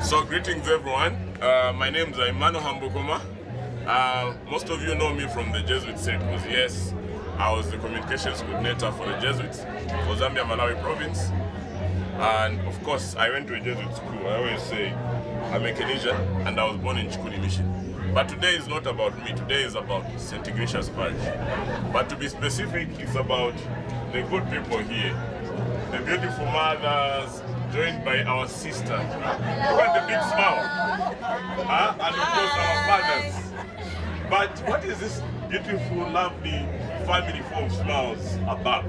So greetings everyone. My name is Emmanuel Haambokoma. Most of you know me from the Jesuit circles. Yes, I was the communications coordinator for the Jesuits for Zambia Malawi province. And of course, I went to a Jesuit school. I always say I'm a Kenyan and I was born in Chikuni Mission. But today is not about me. Today is about St. Ignatius Parish. But to be specific, it's about the good people here. The beautiful mothers, joined by our sister. Look at the big smile. And of course our fathers. But what is this beautiful, lovely family full of smiles about?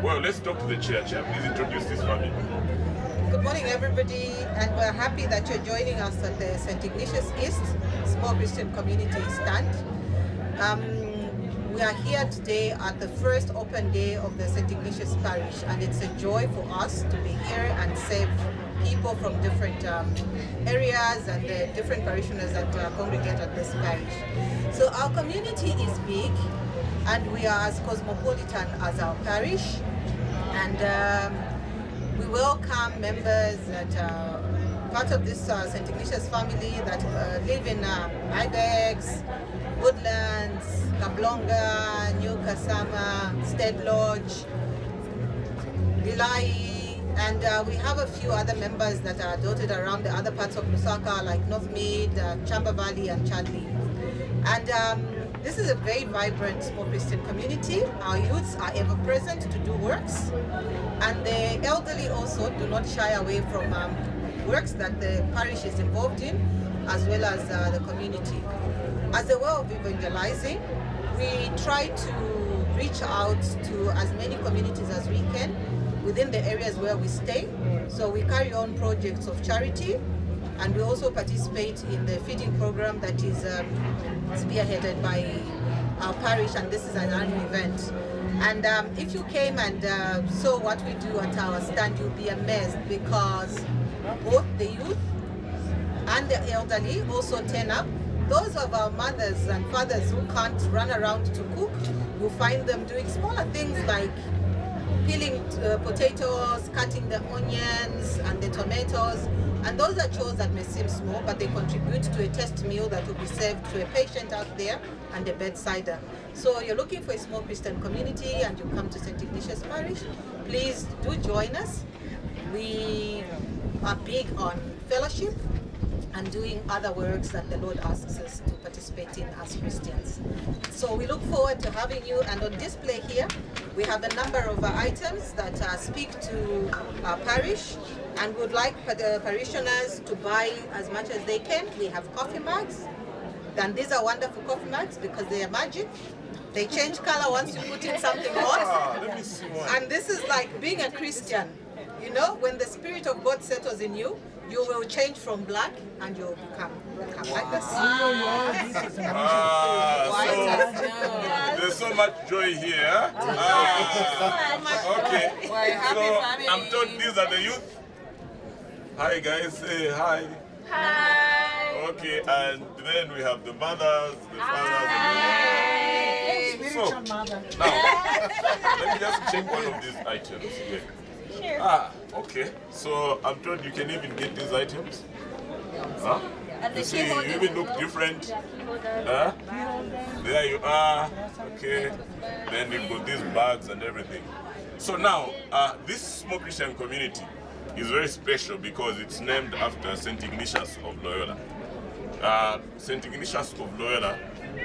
Well, let's talk to the chair. Chair, please introduce this family. Good morning, everybody, and we're happy that you're joining us at the St. Ignatius East Small Christian Community stand. We are here today at the first open day of the St. Ignatius Parish, and it's a joy for us to be here and serve people from different areas and the different parishioners that congregate at this parish. So our community is big, and we are as cosmopolitan as our parish, and we welcome members that are part of this St. Ignatius family that live in Ibex, Woodlands, Kablonga, New Kasama, Stead Lodge, Dilai, and we have a few other members that are dotted around the other parts of Lusaka like North Mid, Chamba Valley and Chadley. And this is a very vibrant small Christian community. Our youths are ever present to do works, and the elderly also do not shy away from works that the parish is involved in, as well as the community. As a way of evangelizing, we try to reach out to as many communities as we can within the areas where we stay. So we carry on projects of charity, and we also participate in the feeding program that is spearheaded by our parish, and this is an annual event. And if you came and saw what we do at our stand, you'll be amazed, because both the youth and the elderly also turn up. Those of our mothers and fathers who can't run around to cook, you find them doing smaller things like peeling potatoes, cutting the onions and the tomatoes. And those are chores that may seem small, but they contribute to a test meal that will be served to a patient out there and a bedsider. So you're looking for a small Christian community and you come to St. Ignatius Parish, please do join us. We are big on fellowship and doing other works that the Lord asks us to participate in as Christians. So we look forward to having you, and on display here we have a number of items that speak to our parish, and would like the parishioners to buy as much as they can. We have coffee mugs, and these are wonderful coffee mugs because they are magic. They change color once you put in something hot. Let me see one. And this is like being a Christian. You know, when the Spirit of God settles in you, you will change from black and you'll become like this. So there's so much joy here. Okay. So I'm told these are the youth. Hi guys, say hi. Hi. Okay, and then we have the mothers, the fathers. So now, let me just check one of these items here. Sure. Okay. So I'm told you can even get these items. Huh? And the You see, you even look different. Huh? There you are. Okay. Then you've got these bags and everything. So now, this small Christian community is very special because it's named after St. Ignatius of Loyola. St. Ignatius of Loyola,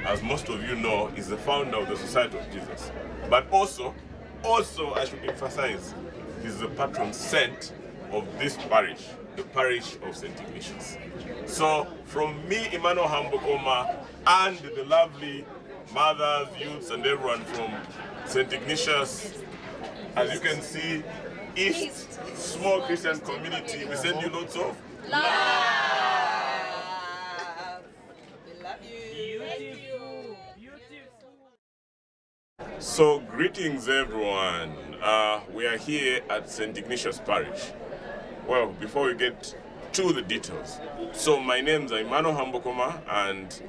as most of you know, is the founder of the Society of Jesus. But also I should emphasize, he's the patron saint of this parish, the parish of St. Ignatius. So from me, Emmanuel Haambokoma, and the lovely mothers, youths, and everyone from St. Ignatius, as you can see, East Small Christian Community, we send you lots of Love. We love you. Thank you. So greetings everyone. We are here at St. Ignatius Parish. Well, before we get to the details, so my name is Emmanuel Haambokoma, and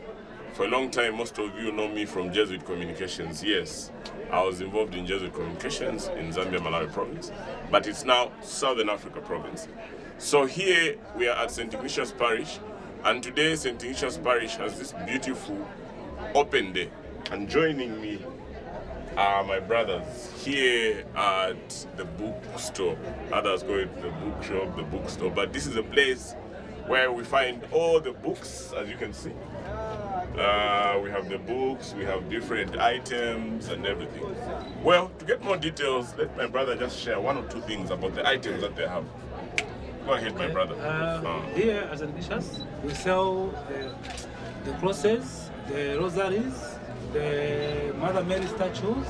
for a long time most of you know me from Jesuit Communications. Yes, I was involved in Jesuit Communications in Zambia Malawi province, but it's now Southern Africa province. So here we are at St. Ignatius Parish, and today St. Ignatius Parish has this beautiful open day. And joining me are my brothers here at the bookstore. Others go to the bookshop, the bookstore, but this is a place where we find all the books, as you can see. We have the books, we have different items and everything. Well, to get more details, let my brother just share one or two things about the items that they have. Go ahead, my brother. Here at St. Ignatius, we sell the crosses, the rosaries, the Mother Mary statues.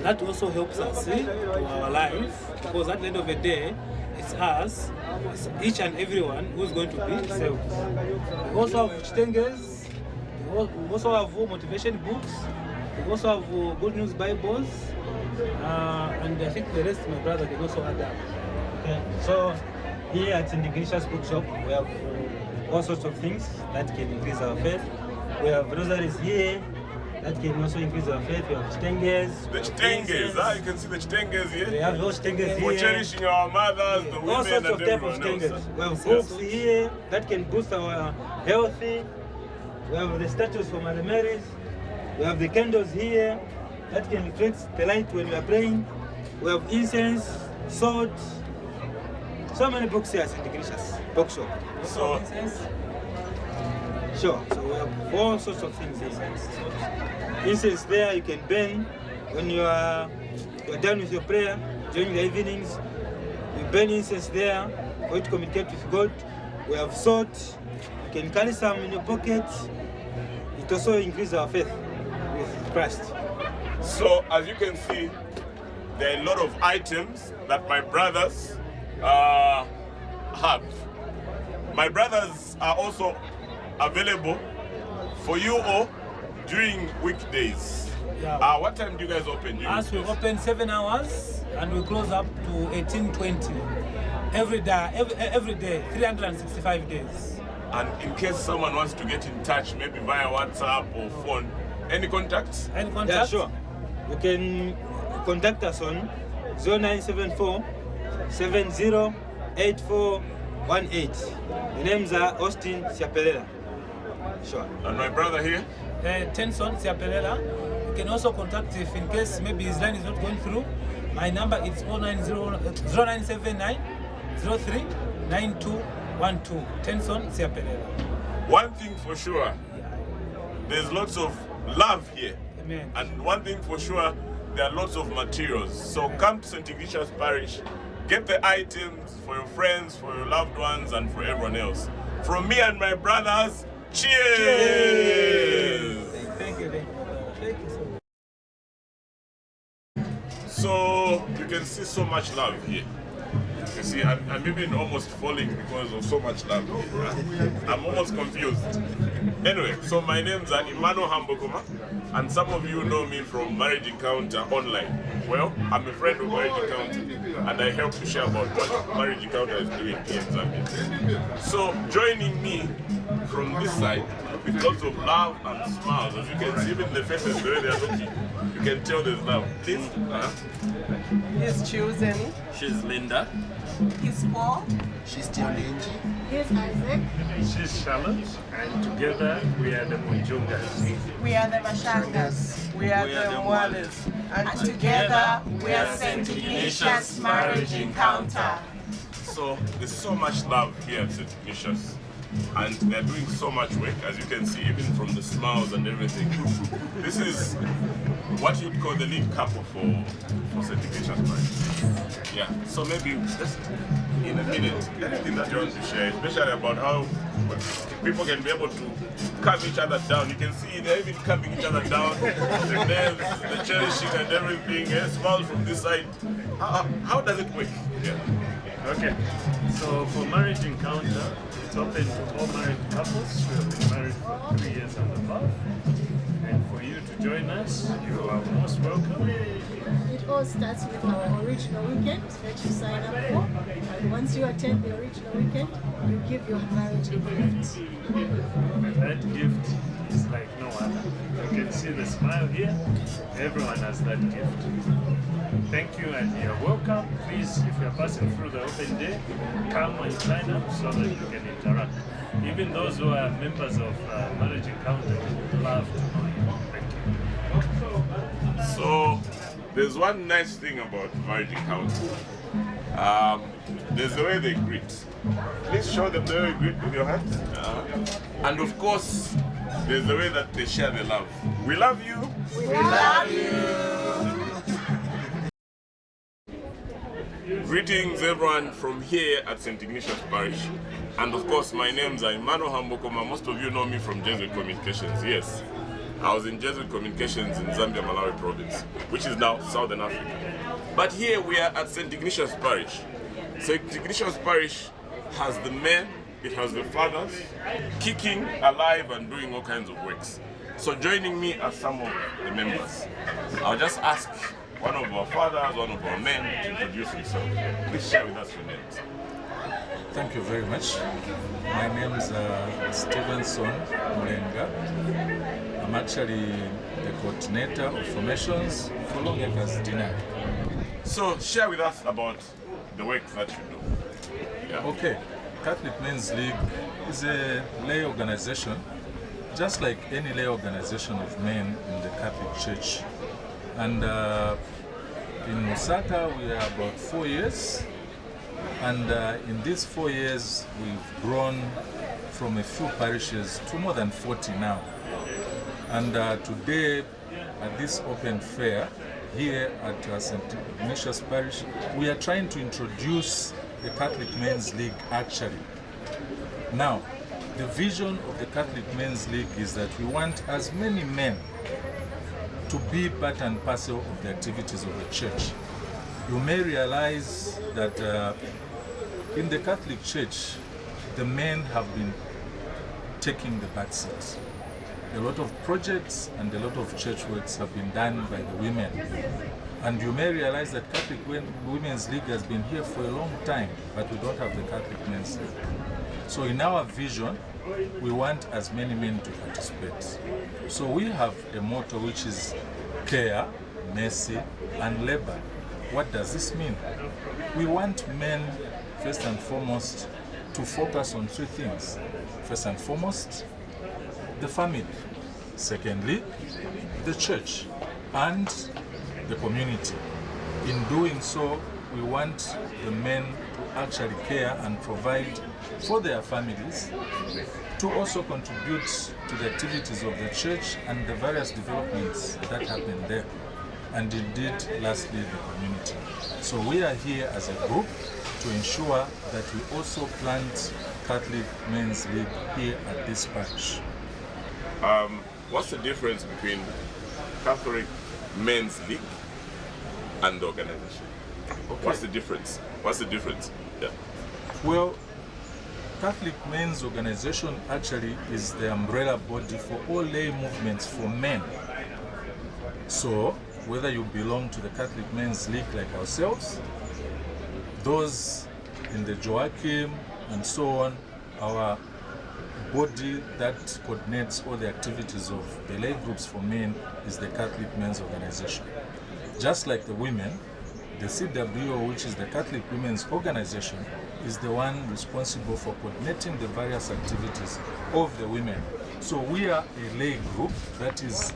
That also helps us to our life, because at the end of the day, it's us, it's each and everyone who's going to be saved. We also have chitenges, we also have motivation books, we also have good news Bibles, and I think the rest my brother can also add up. Okay, so here at St. Ignatius Bookshop, we have all sorts of things that can increase our faith. We have rosaries here that can also increase our faith. We have chitenges. The chitenges, you can see the chitenges here. We have those chitenges here. For cherishing our mothers, the women, all sorts of and type of everyone else. chitenges. We have books here that can boost our health. We have the statues for Mother Mary's. We have the candles here that can reflect the light when we are praying. We have incense, swords. So many books here at St. Ignatius Bookshop. So, sure. So we have all sorts of things here. Incense there you can burn when you are done with your prayer during the evenings. You burn incense there for you to communicate with God. We have salt. You can carry some in your pocket. It also increases our faith with Christ. So as you can see, there are a lot of items that my brothers have. My brothers are also available for you all during weekdays. Yeah. What time do you guys open? As we open 7 hours and we close up to 18:20 every day, 365 days. And in case someone wants to get in touch, maybe via WhatsApp or phone, any contacts? Any Yeah, contact? sure. You can contact us on 0974 708418. The names are Austin Siapelela. Sure. And my brother here? Tenson Siapelela. You can also contact if in case maybe his line is not going through. My number is 0979 03 9212. Tenson Siapelela. One thing for sure, there's lots of love here. Amen. And one thing for sure, there are lots of materials. So come to St. Ignatius Parish, get the items for your friends, for your loved ones, and for everyone else. From me and my brothers, cheers! Thank you. Thank you so much. So you can see so much love here. You see, I'm even almost falling because of so much love. I'm almost confused. Anyway, so my name's Emmanuel Haambokoma, and some of you know me from Marriage Encounter online. Well, I'm a friend of Marriage Encounter, and I help to share about what Marriage Encounter is doing here in Zambia. So joining me from this side with lots of love and smiles, as you can see, even the faces the way they are looking, you can tell there's love. Please. He's Chosen. She's Linda. He's Paul. She's Tionenji. Here's Isaac. She's Charlotte, and together we are the Munjungas. We are the Mashangas. We are the Mwales. And together we are St. Ignatius Marriage Encounter. So there's so much love here at St. Ignatius, and they're doing so much work, as you can see, even from the smiles and everything. This is what you'd call the lead couple for St. Ignatius Parish. Yeah, so maybe just in a minute, anything that you want to share, especially about how people can be able to calm each other down. You can see they're even calming each other down, the names, the cherishing and everything, smiles from this side. How does it work? Yeah. Okay, so for Marriage Encounter, it's open to all married couples who have been married for 3 years and above. And for you to join us, you are most welcome. It all starts with our original weekend that you sign up for. And once you attend the original weekend, you give your marriage a gift. And that gift It's like no other. You can see the smile here. Everyone has that gift. Thank you, and you're welcome. Please, if you're passing through the open day, come and sign up so that you can interact. Even those who are members of Marriage Encounter would love to know you. Thank you. So, there's one nice thing about Marriage Encounter. There's the way they greet. Please show them the way you greet with your hands. And of course, there's the way that they share the love. We love you. We love you. Greetings everyone from here at St. Ignatius Parish. And of course, my name's Emmanuel Haambokoma. Most of you know me from Jesuit Communications. Yes, I was in Jesuit Communications in Zambia, Malawi province, which is now Southern Africa. But here we are at St. Ignatius Parish. St. Ignatius Parish has the men, it has the fathers, kicking, alive and doing all kinds of works. So joining me are some of the members. I'll just ask one of our fathers, one of our men to introduce himself. Please share with us your names. Thank you very much. My name is Stevenson Mulenga. I'm actually the coordinator of formations for Longacres Dinner. So share with us about the work that you do. Yeah. Okay, Catholic Men's League is a lay organization, just like any lay organization of men in the Catholic Church. And in Lusaka, we are about 4 years. And in these 4 years, we've grown from a few parishes to more than 40 now. And today, at this open fair, here at St. Ignatius Parish, we are trying to introduce the Catholic Men's League actually. Now, the vision of the Catholic Men's League is that we want as many men to be part and parcel of the activities of the church. You may realize that in the Catholic Church, the men have been taking the back seat. A lot of projects and a lot of church works have been done by the women. And you may realize that Catholic Women's League has been here for a long time, but we don't have the Catholic Men's League. So in our vision, we want as many men to participate. So we have a motto which is care, mercy, and labor. What does this mean? We want men, first and foremost, to focus on three things. First and foremost, the family. Secondly, the church and the community. In doing so, we want the men to actually care and provide for their families, to also contribute to the activities of the church and the various developments that happen there, and indeed, lastly, the community. So we are here as a group to ensure that we also plant Catholic Men's League here at this parish. What's the difference between Catholic Men's League and the organization? Okay. What's the difference? What's the difference? Yeah. Well, Catholic Men's Organization actually is the umbrella body for all lay movements for men. So, whether you belong to the Catholic Men's League like ourselves, those in the Joachim and so on, our body that coordinates all the activities of the lay groups for men is the Catholic Men's Organization. Just like the women, the CWO, which is the Catholic Women's Organization, is the one responsible for coordinating the various activities of the women. So we are a lay group, that is,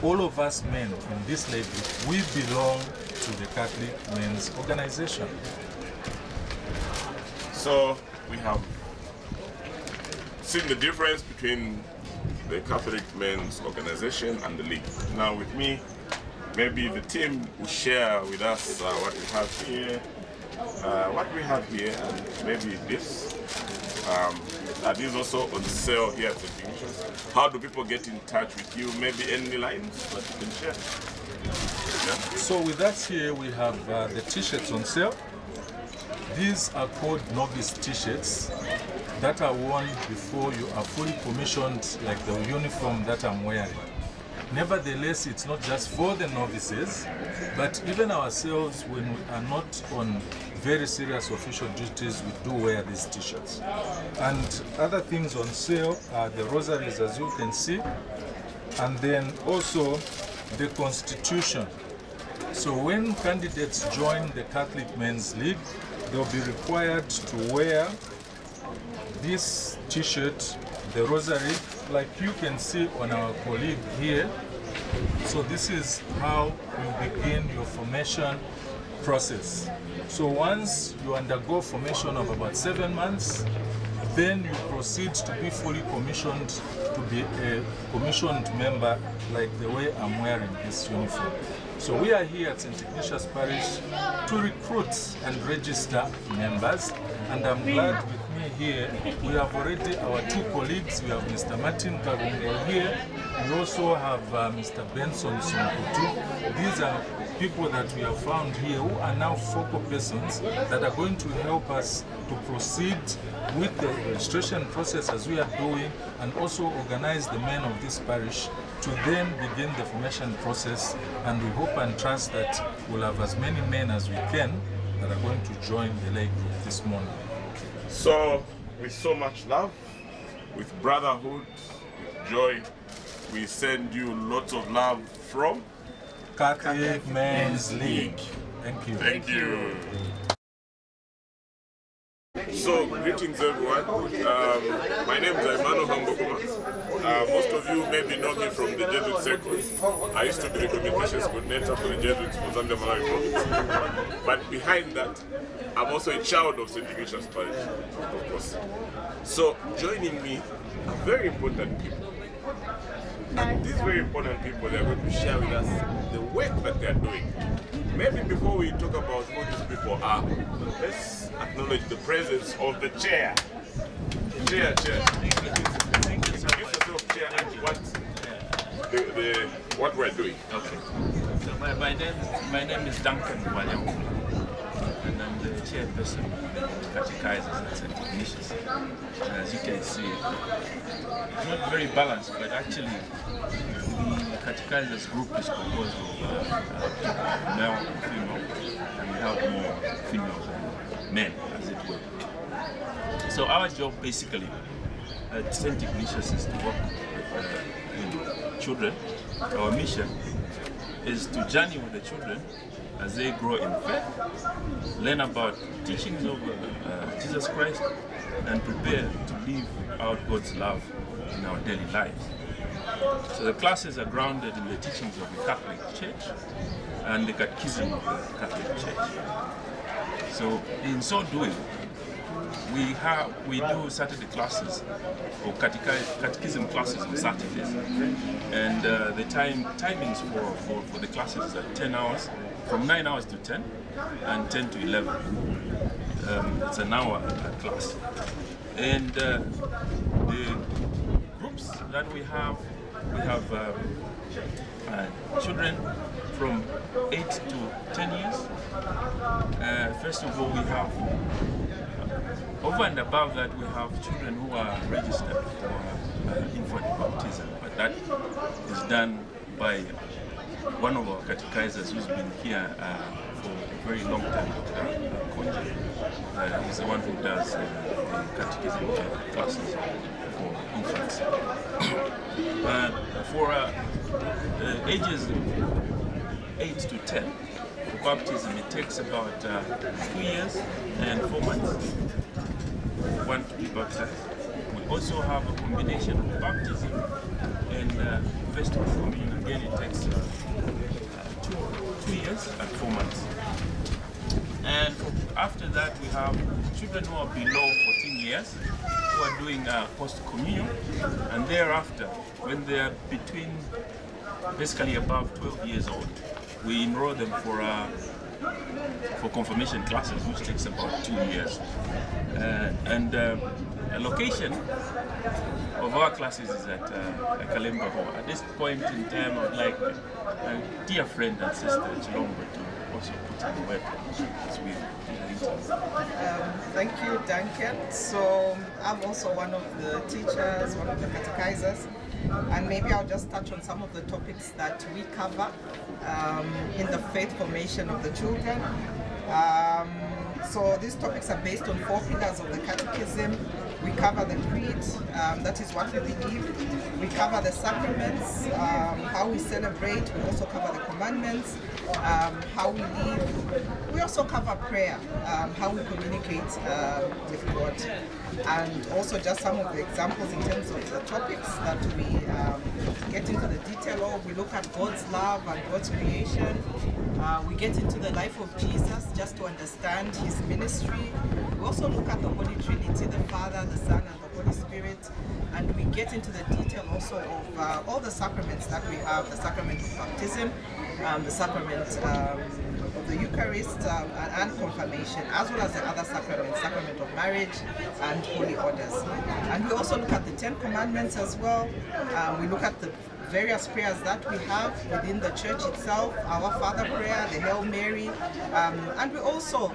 all of us men in this lay group, we belong to the Catholic Men's Organization. So we have seen the difference between the Catholic Men's Organization and the League. Now with me, maybe the team will share with us what we have here, and maybe this. Are these also on sale here at St. Ignatius? How do people get in touch with you? Maybe any lines that you can share? Yeah. So with us here, we have the t-shirts on sale. These are called novice t-shirts that are worn before you are fully commissioned, like the uniform that I'm wearing. Nevertheless, it's not just for the novices, but even ourselves, when we are not on very serious official duties, we do wear these t-shirts. And other things on sale are the rosaries, as you can see, and then also the Constitution. So when candidates join the Catholic Men's League, they'll be required to wear this t-shirt, the rosary, like you can see on our colleague here. So this is how you begin your formation process. So once you undergo formation of about 7 months, then you proceed to be fully commissioned, to be a commissioned member, like the way I'm wearing this uniform. So we are here at St. Ignatius Parish to recruit and register members, and I'm glad with me here, we have already our 2 colleagues. We have Mr. Martin Karungo here. We also have Mr. Benson Sonkutu. These are people that we have found here who are now focal persons that are going to help us to proceed with the registration process as we are doing, and also organize the men of this parish to then begin the formation process. And we hope and trust that we'll have as many men as we can that are going to join the lay group this morning. So, with so much love, with brotherhood, with joy, we send you lots of love from Catholic Men's League. Thank you. Thank you. So, greetings everyone. My name is Emmanuel Haambokoma. Most of you maybe know me from the Jesuit circles. I used to be the communications coordinator for the Jesuits for Zambia Malawi province. But behind that, I'm also a child of St. Ignatius Parish, of course. So, joining me are very important people. And these very important people, they are going to share with us the work that they are doing. Maybe before we talk about who these people are, let's acknowledge the presence of the chair. Chair. Introduce yourself, chair, and what we're doing. Okay. So my name is Duncan William, and I'm the chairperson of the catechizers at St. Ignatius. And as you can see, it's not very balanced, but actually the catechizers group is composed of male and female, and we have more females than men, as it were. So our job basically at St. Ignatius is to work with children. Our mission is to journey with the children as they grow in faith, learn about teachings of Jesus Christ, and prepare to live out God's love in our daily lives. So the classes are grounded in the teachings of the Catholic Church and the Catechism of the Catholic Church. So in so doing, we do Saturday classes, or catechism classes on Saturdays, and the timings for the classes are 10 hours, from 9 hours to 10, and 10 to 11. It's an hour class. And the groups that we have children from 8 to 10 years. First of all, we have over and above that, we have children who are registered for infant baptism, but that is done by one of our catechizers who's been here for a very long time. He's the one who does the catechism classes for infants. For ages 8 to 10, for baptism it takes about 2 years and 4 months. One to be baptized. We also have a combination of baptism and first communion. Again, it takes 2 years and 4 months. And after that, we have children who are below 14 years who are doing post-communion, and thereafter, when they are between basically above 12 years old, we enroll them for confirmation classes, which takes about 2 years. And the location of our classes is at Kalemba Hall. At this point in time, I would like a dear friend and sister, Chilombo, to also put in the word as we do the interview. Thank you, Duncan. So I'm also one of the teachers, one of the catechizers, and maybe I'll just touch on some of the topics that we cover in the faith formation of the children. So these topics are based on 4 pillars of the Catechism. We cover the creed, that is what we believe. We cover the sacraments, how we celebrate. We also cover the commandments, how we live. We also cover prayer, how we communicate with God. And also just some of the examples in terms of the topics that we get into the detail of. We look at God's love and God's creation. We get into the life of Jesus just to understand his ministry. We also look at the Holy Trinity, the Father, the Son, and the Holy Spirit. And we get into the detail also of all the sacraments that we have, the sacrament of baptism, the sacrament of the Eucharist, and confirmation, as well as the other sacraments, sacrament of marriage and holy orders. And we also look at the 10 Commandments as well. We look at the various prayers that we have within the church itself, our Father prayer, the Hail Mary, and we also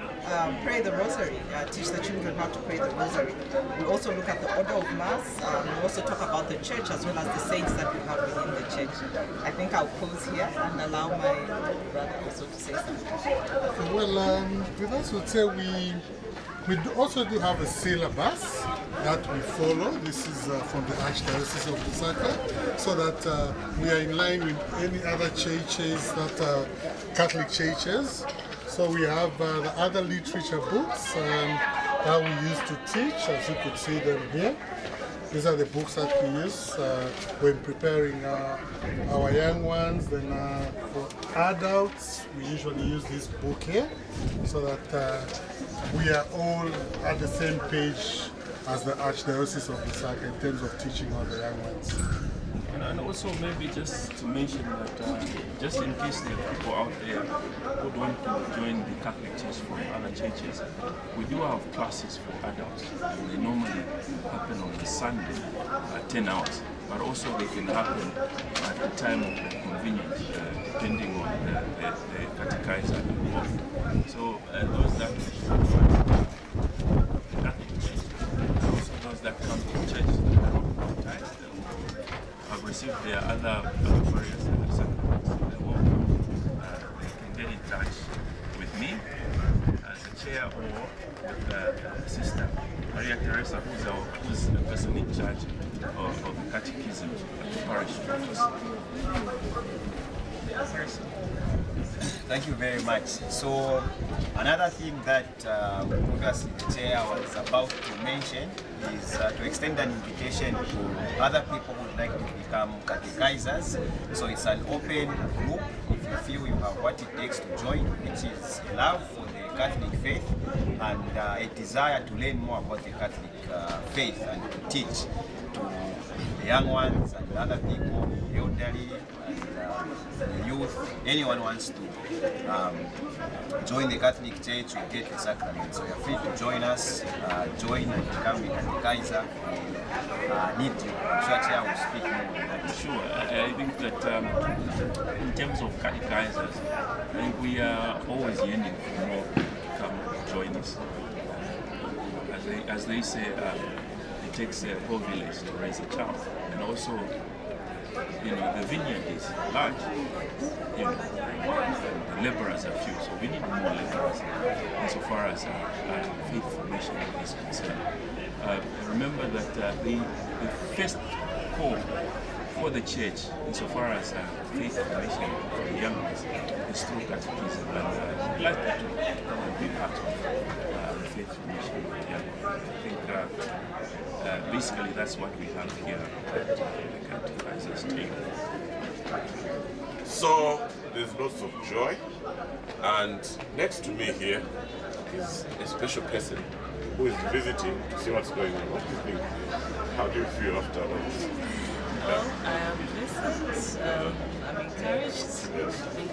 pray the Rosary, teach the children how to pray the Rosary. We also look at the order of Mass. We also talk about the church as well as the saints that we have within the church. I think I'll pause here and allow my brother also to say something. Well, with us would say we also do have a syllabus that we follow. This is from the Archdiocese of Lusaka, so that we are in line with any other churches that are Catholic churches. So we have the other literature books that we use to teach, as you could see them here. These are the books that we use when preparing our young ones. Then for adults, we usually use this book here, so that we are all at the same page as the Archdiocese of Lusaka in terms of teaching all the young ones. And also maybe just to mention that just in case there are people out there who want to join the Catholic Church from other churches, we do have classes for adults, and they normally happen on a Sunday at 10 hours, but also they can happen at the time of the convenience, depending on the catechizer involved. So those that Catholic Church, also those that come to church that are not baptized, have received their other various sacraments, they're welcome. They can get in touch with me as a chair or with Sister Maria Teresa, who's the person in charge of the catechism at the parish office. Thank you very much. So another thing that obviously the chair was about to mention is to extend an invitation to other people who would like to become catechizers. So it's an open group. If you feel you have what it takes to join, which is love for the Catholic faith and a desire to learn more about the Catholic faith and to teach to the young ones and other people, the elderly and the youth, anyone wants to join the Catholic Church, you get the sacrament. So you're free to join us, join and become a catechizer. Need you. I'm sure Chair will speak more on that. Sure. I think that in terms of catechizers, I think we are always yearning for more people to come join us. As they say, it takes a whole village to raise a child, and also, you know, the vineyard is large, you know, the laborers are few, so we need more laborers insofar as faith formation is concerned. Remember that the first call for the church, insofar as faith formation for the young ones, is through catechism, and we'd like you to come and be part of faith formation of the young ones. I think basically that's what we have here at the catechizers table. So there's lots of joy, and next to me here is a special person who is visiting to see what's going on. What do you think? How do you feel afterwards? Well, I am pleasant. I'm encouraged. I think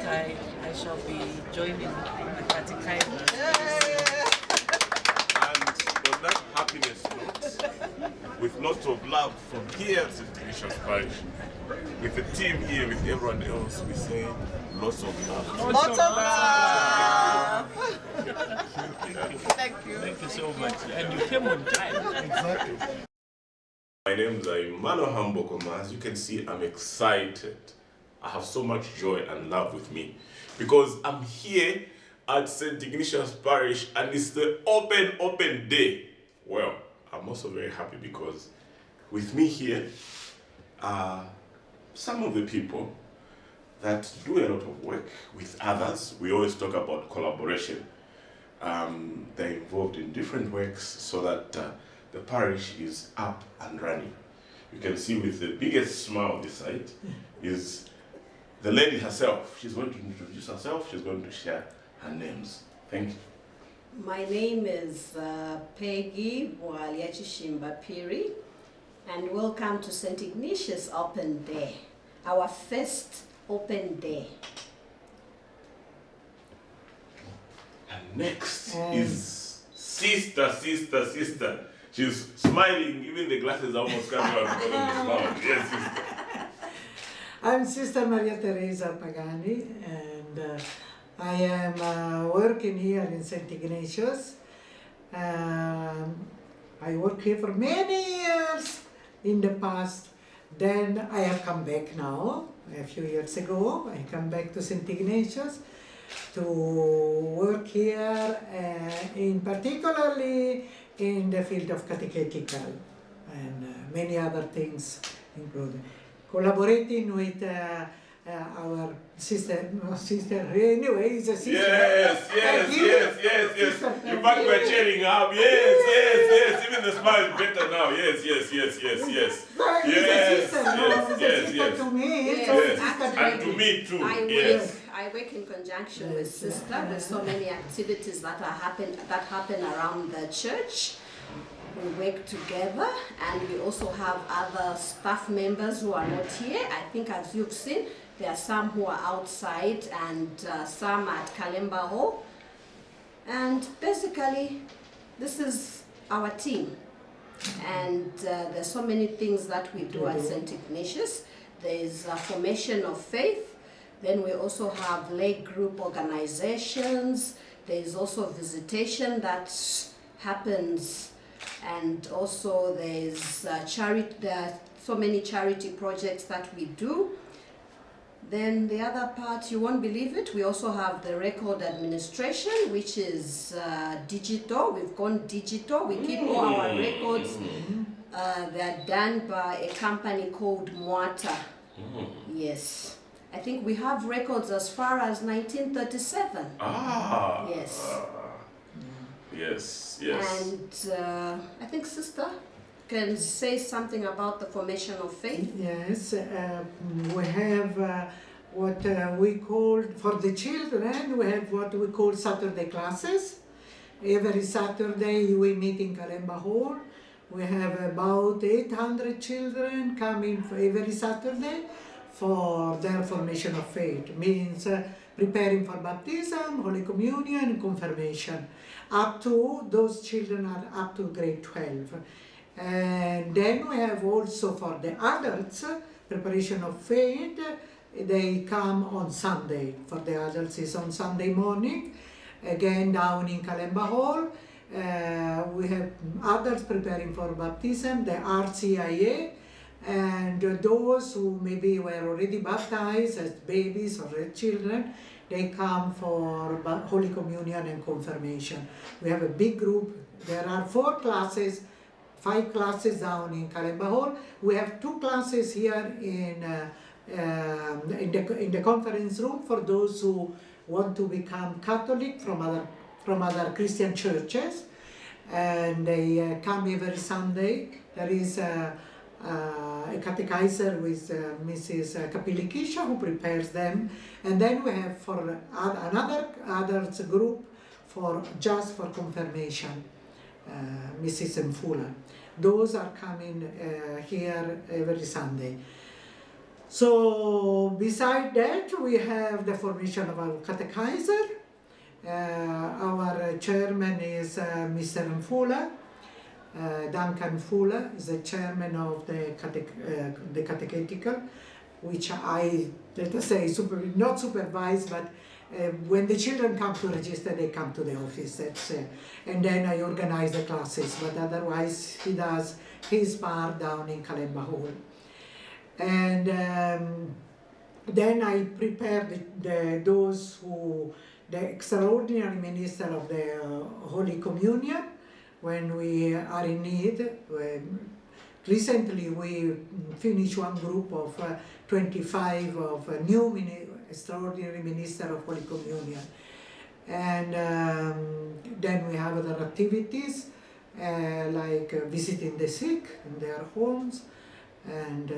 I shall be joining the catechizers. And on that happiness note, with lots of love from here at Ignatius Parish, with the team here, with everyone else, we say lots of love. Lots of love! Thank you. Thank you so much. And you came on time. Exactly. My name is Emmanuel Haambokoma. As you can see, I'm excited. I have so much joy and love with me because I'm here at St. Ignatius Parish, and it's the open day. Well, I'm also very happy because with me here are some of the people that do a lot of work with others. We always talk about collaboration. They're involved in different works so that the parish is up and running. You can see with the biggest smile on this side is the lady herself. She's going to introduce herself. She's going to share her names. Thank you. My name is Peggy Emmanuel, and welcome to St. Ignatius Open Day, our first open day. And next is sister. She's smiling, even the glasses are almost coming out because of the smile. Yes, sister. I'm Sister Maria Teresa Pagani, and I am working here in St. Ignatius. I worked here for many years in the past. Then I have come back now, a few years ago. I come back to St. Ignatius to work here, in particularly in the field of catechetical and many other things included. Collaborating with our sister, anyway, is a sister. Yes. In fact, we're cheering up. Yes. Even the smile is better now. Yes. Yes. To me, and to me too. I work in conjunction with Sister with so many activities that happen around the church. We work together, and we also have other staff members who are not here. I think, as you've seen, there are some who are outside and some at Kalemba Hall. And basically, this is our team. And there's so many things that we do at St. Ignatius. There's a formation of faith. Then we also have lay group organizations. There's also visitation that happens. And also there's charity. There are so many charity projects that we do. Then the other part, you won't believe it, we also have the record administration, which is digital. We've gone digital. We keep all our records. They're done by a company called Mwata. Yes. I think we have records as far as 1937. Yes. And I think Sister can say something about the formation of faith. Yes, we have what we call, for the children, we have what we call Saturday classes. Every Saturday we meet in Kalemba Hall. We have about 800 children coming for every Saturday for their formation of faith. Means preparing for baptism, Holy Communion, and confirmation. Up to, those children are up to grade 12. And then we have also for the adults, preparation of faith. They come on Sunday. For the adults is on Sunday morning. Again, down in Kalemba Hall. We have adults preparing for baptism, the RCIA, and those who maybe were already baptized as babies or children, they come for Holy Communion and confirmation. We have a big group. There are 4 classes, 5 classes down in Kalemba Hall. We have 2 classes here in the conference room for those who want to become Catholic from other Christian churches, and they come every Sunday. There is a catechizer with Mrs. Kapilikisha who prepares them, and then we have for another adults group just for confirmation, Mrs. Mfula. Those are coming here every Sunday. So beside that, we have the formation of our catechizer. Our chairman is Mr. Mfula. Duncan Mfula is the chairman of the catechetical, which I, let us say, not supervise, but when the children come to register, they come to the office. And then I organize the classes, but otherwise he does his part down in Kalemba Hall. And then I prepare those who the extraordinary minister of the Holy Communion when we are in need. Recently we finished one group of 25 of a new extraordinary minister of Holy Communion. And then we have other activities like visiting the sick in their homes, and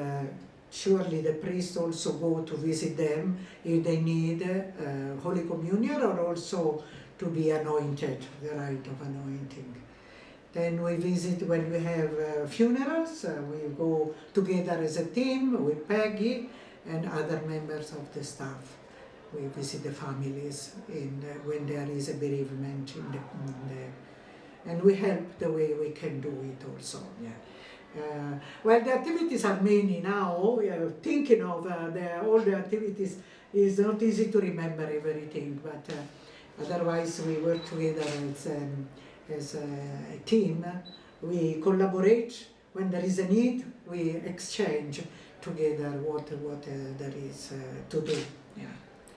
surely the priests also go to visit them if they need Holy Communion, or also to be anointed, the rite of anointing. Then we visit when we have funerals, we go together as a team with Peggy and other members of the staff. We visit the families when there is a bereavement and we help the way we can do it also. Yeah. Well, the activities are many now. We are thinking of all the activities. It's not easy to remember everything, but otherwise we work together as a team. We collaborate when there is a need. We exchange together what there is to do. Yeah.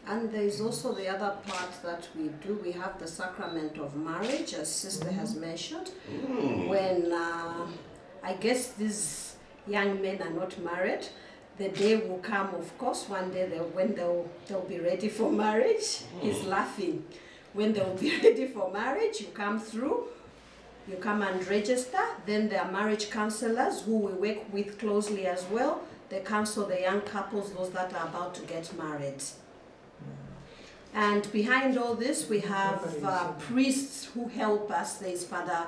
And there is also the other part that we do. We have the sacrament of marriage, as Sister has mentioned. When I guess these young men are not married, the day will come, of course, one day when they'll be ready for marriage. He's laughing. When they'll be ready for marriage, you come through, you come and register. Then there are marriage counselors who we work with closely as well. They counsel the young couples, those that are about to get married. And behind all this, we have priests who help us. There's Father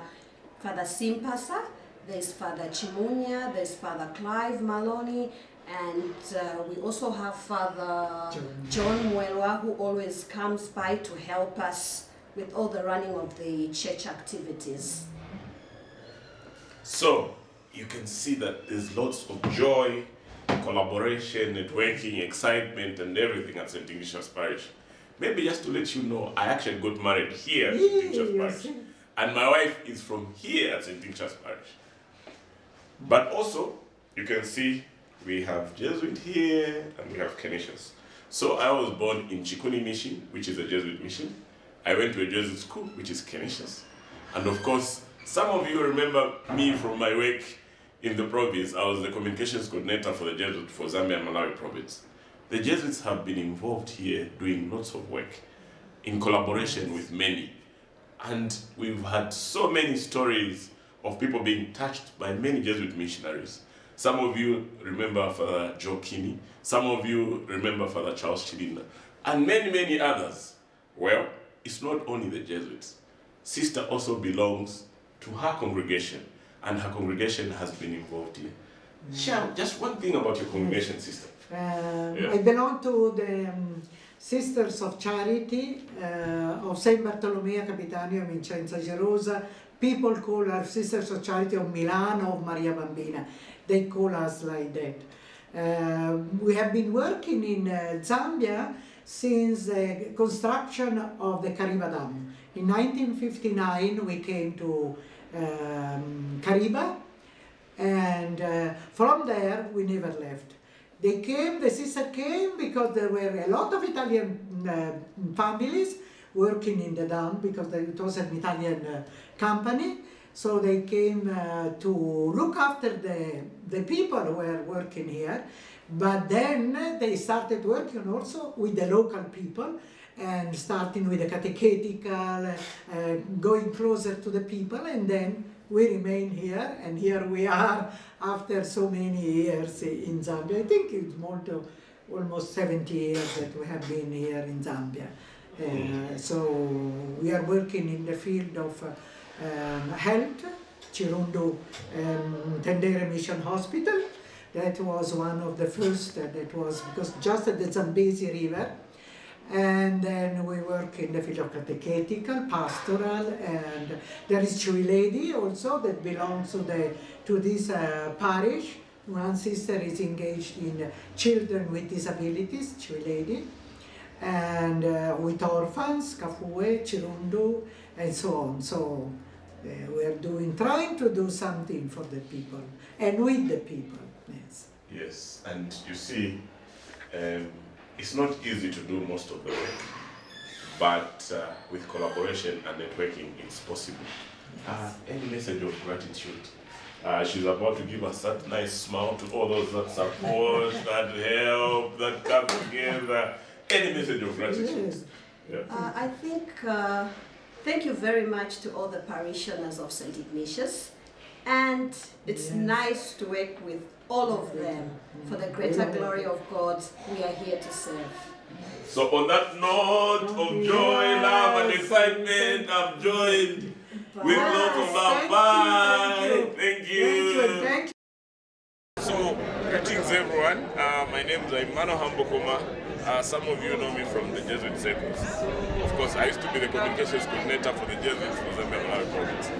Simpasa, there's Father Chimunya, there's Father Clive Maloney, and we also have Father John Mwelwa, who always comes by to help us with all the running of the church activities. So, you can see that there's lots of joy, collaboration, networking, excitement, and everything at St. Ignatius Parish. Maybe just to let you know, I actually got married here at St. Ignatius Parish. And my wife is from here at St. Ignatius Parish. But also, you can see we have Jesuit here and we have Canisius. So I was born in Chikuni Mission, which is a Jesuit mission. I went to a Jesuit school, which is Canisius. And of course, some of you remember me from my work in the province. I was the communications coordinator for the Jesuit for Zambia and Malawi province. The Jesuits have been involved here doing lots of work in collaboration with many. And we've had so many stories of people being touched by many Jesuit missionaries. Some of you remember Father Joe Kinney. Some of you remember Father Charles Chilinda. And many, many others. Well, it's not only the Jesuits. Sister also belongs to her congregation, and her congregation has been involved here. Share just one thing about your congregation, sister. I belong to the Sisters of Charity of Saint Bartolomeo Capitano and Vincenza Gerosa. People call us Sisters of Charity of Milano, of Maria Bambina. They call us like that. We have been working in Zambia since the construction of the Kariba Dam. In 1959 we came to Kariba, and from there we never left. The sister came because there were a lot of Italian families working in the dam, because it was an Italian company. So they came to look after the people who were working here. But then they started working also with the local people, and starting with the catechetical, going closer to the people, and then we remain here, and here we are after so many years in Zambia. I think it's more to almost 70 years that we have been here in Zambia. So we are working in the field of health, Chirundu Tendere Mission Hospital. That was one of the first, that was because just at the Zambezi River. And then we work in the field of catechetical, pastoral, and there is Chewy Lady also that belongs to this parish. One sister is engaged in children with disabilities, Chewy Lady, and with orphans, Kafue, Chirundu, and so on. So we are trying to do something for the people and with the people. Yes. Yes, and you see, it's not easy to do most of the work, but with collaboration and networking, it's possible. Any message of gratitude? She's about to give us that nice smile to all those that support, that help, that come together. Any message of gratitude? Yeah. I think, thank you very much to all the parishioners of St. Ignatius. And it's nice to work with all of them. For the greater glory of God, we are here to serve. So on that note of joy, love, and excitement, I've joined with lots of love. Bye. Thank you. So, greetings everyone. My name is Emmanuel Haambokoma. Some of you know me from the Jesuit circles. Of course, I used to be the communications coordinator for the Jesuits for the Memorial Province.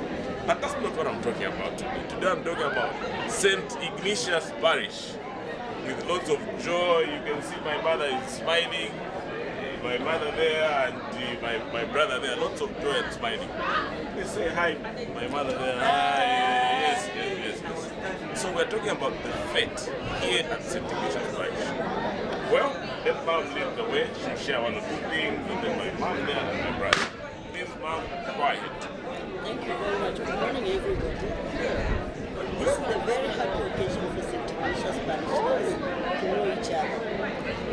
But that's not what I'm talking about today. Today I'm talking about St. Ignatius Parish. With lots of joy, you can see my mother is smiling, my mother there and my brother there, lots of joy and smiling. They say hi, my mother there, hi, yes. So we're talking about the fete here at St. Ignatius Parish. Well, let mom lead the way, she'll share one or two things, and then my mom there and my brother. Please mom, quiet. Thank you very much. Good morning everybody. This is a very happy occasion for St. Ignatius Parish to know each other.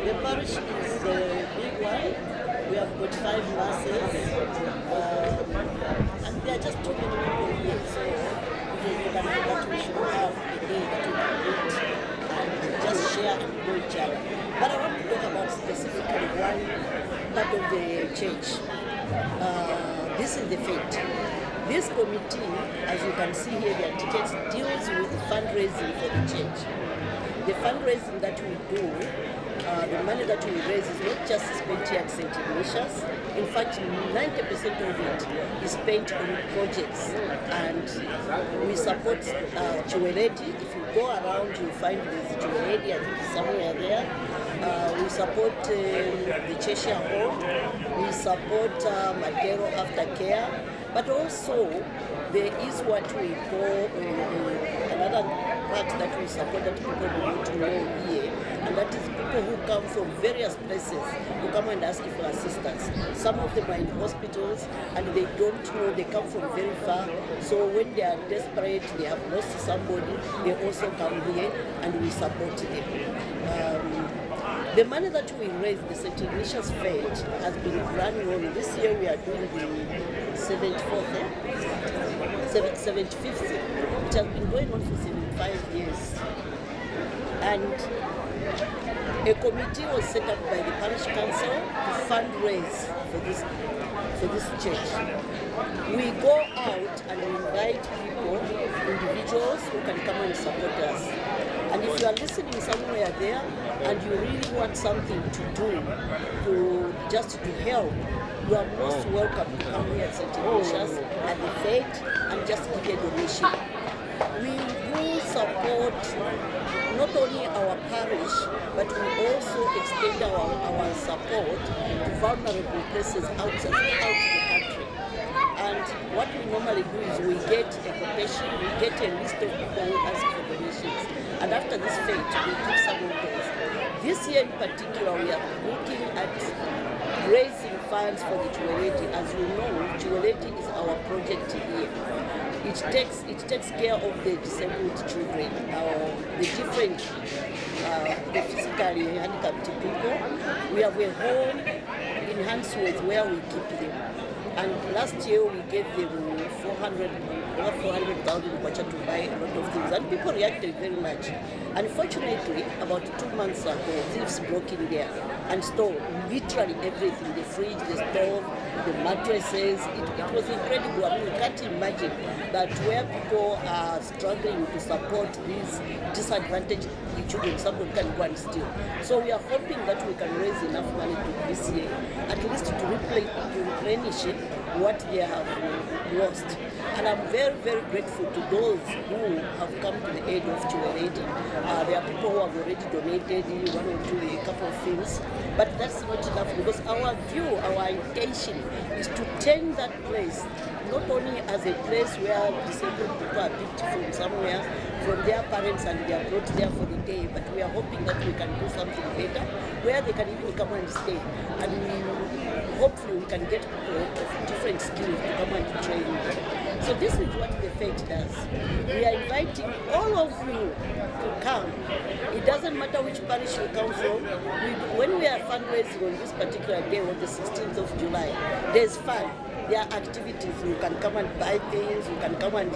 The parish is a big one. We have got 5 masses, and there are just too many people here, so it is organized that we should have a day that we can meet and just share and know each other. But I want to talk about specifically one part of the church. This is the fete. This committee, as you can see here, their tickets, deals with fundraising for the church. The fundraising that we do, the money that we raise is not just spent here at St. Ignatius. In fact, 90% of it is spent on projects. And we support Chiweledi. If you go around, you'll find there's Chiweledi, I think it's somewhere there. We support the Cheshire Home. We support Madero Aftercare. But also, there is what we call another part that we support that people need to know here, and that is people who come from various places who come and ask for assistance. Some of them are in hospitals and they don't know, they come from very far, so when they are desperate, they have lost somebody, they also come here and we support them. The money that we raised, the St. Ignatius Fete, has been running on. This year we are doing the 75th, which has been going on for 75 years. And a committee was set up by the parish council to fundraise for this church. We go out and invite people, individuals who can come and support us. And if you are listening somewhere there and you really want something to do, just to help, you are most welcome to come here at St. Ignatius at the fete and just give a donation. We do support not only our parish, but we also extend our support to vulnerable places out the country. And what we normally do is we get a quotation, we get a list of people who ask for donations. And after this fete, we give some of those. This year in particular, we are looking at raising funds for the Chiweledi. As you know, Chiweledi is our project here. It takes care of the disabled children, the different, the physically handicapped people. We have a home in Hansworth where we keep them. And last year we gave them 400,000 kwacha to buy a lot of things, and people reacted very much. Unfortunately, about 2 months ago, thieves broke in there and stole literally everything: the fridge, the stove, the mattresses. It was incredible. I mean, you can't imagine that where people are struggling to support these disadvantaged children, somebody can go and steal. So we are hoping that we can raise enough money this year, at least to replenish what they have lost. And I'm very, very grateful to those who have come to the aid of Chiweledi. There are people who have already donated one or two, a couple of things, but that's not enough, because our view, our intention is to turn that place not only as a place where disabled people are picked from somewhere, from their parents, and they are brought there for the day, but we are hoping that we can do something better, where they can even come and stay. And hopefully we can get people of different skills to come and train. So this is what the fete does. We are inviting all of you to come. It doesn't matter which parish you come from. When we are fundraising on this particular day, on the 16th of July, there's fun. There are activities. You can come and buy things. You can come and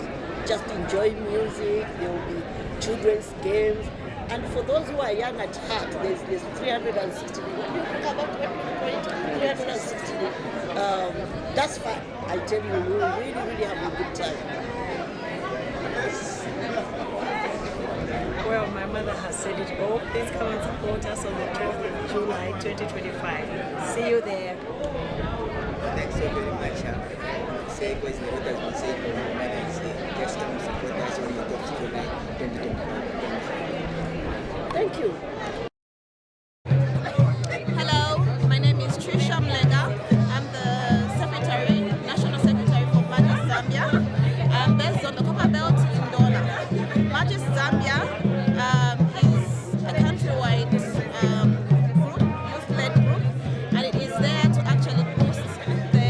just enjoy music. There will be children's games. And for those who are young at heart, there's 360. 360. That's fun. I tell you, we will really, really have a good time. Well, my mother has said it all. Please come and support us on the 12th of July 2025. See you there. Thanks so very much. Say, because the leaders will say, just come support us on the 12th of July 2025. Thank you. Hello, my name is Trisha Mlenga. I'm the secretary, national secretary for Magis Zambia. I'm based on the Copper Belt in Dola. Magis Zambia is a countrywide group, youth-led group, and it is there to actually boost the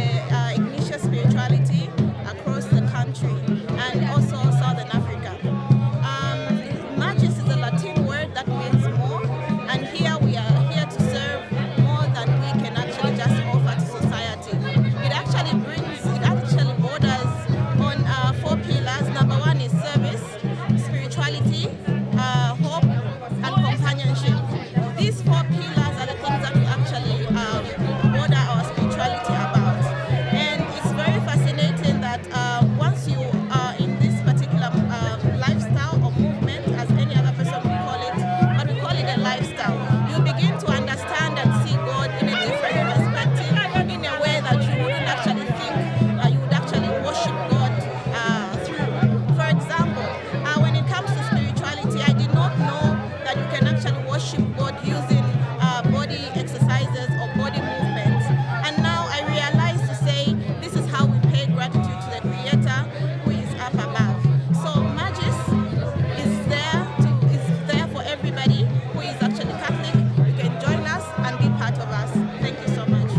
Ignatius spirituality across the country and also Southern Africa. Magis is a Latin word that means more, and here we are here to serve more than we can actually just offer to society. It actually borders on 4 pillars. Number one is service, spirituality, hope, and companionship. These 4 pillars are the things that we actually border our spirituality about. And it's very fascinating that once you are in this particular lifestyle or movement, as any other person would call it, but we call it a lifestyle, you begin to understand and see God in a different perspective, in a way that you wouldn't actually think you would actually worship God through. For example, when it comes to spirituality, I did not know that you can actually worship God using body exercises or body movements. And now I realize to say this is how we pay gratitude to the Creator who is up above. So Magis is there for everybody who is actually Catholic. You can join us and be part of us. Thank you so much.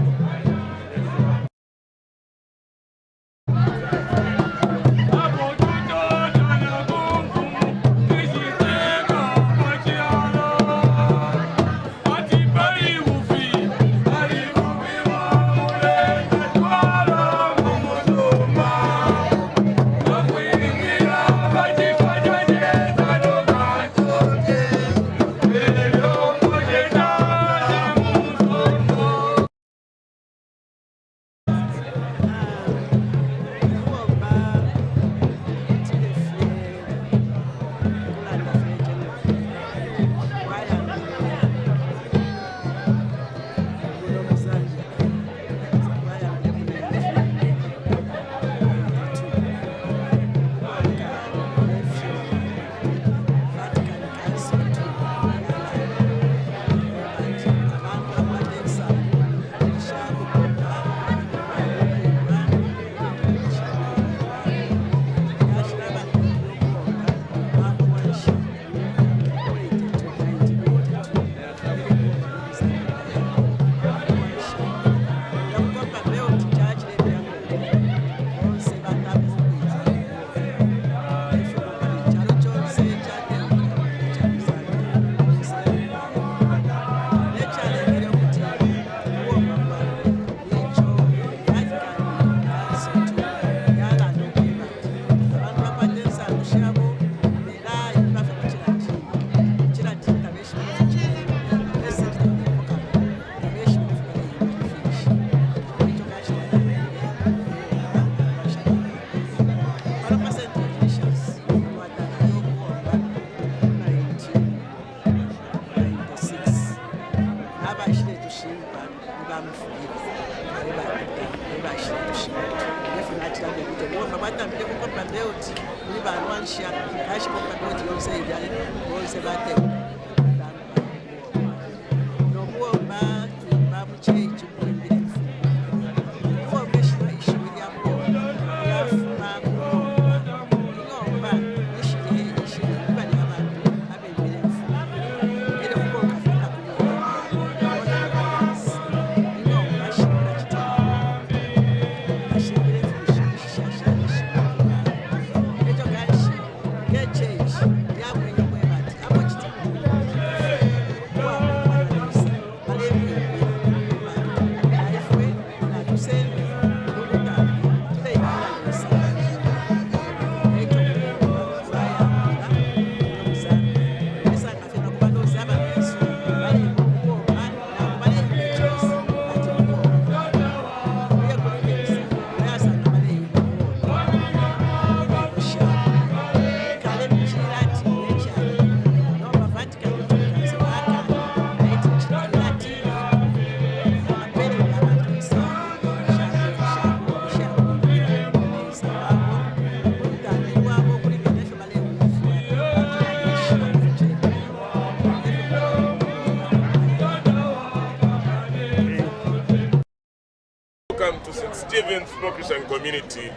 community.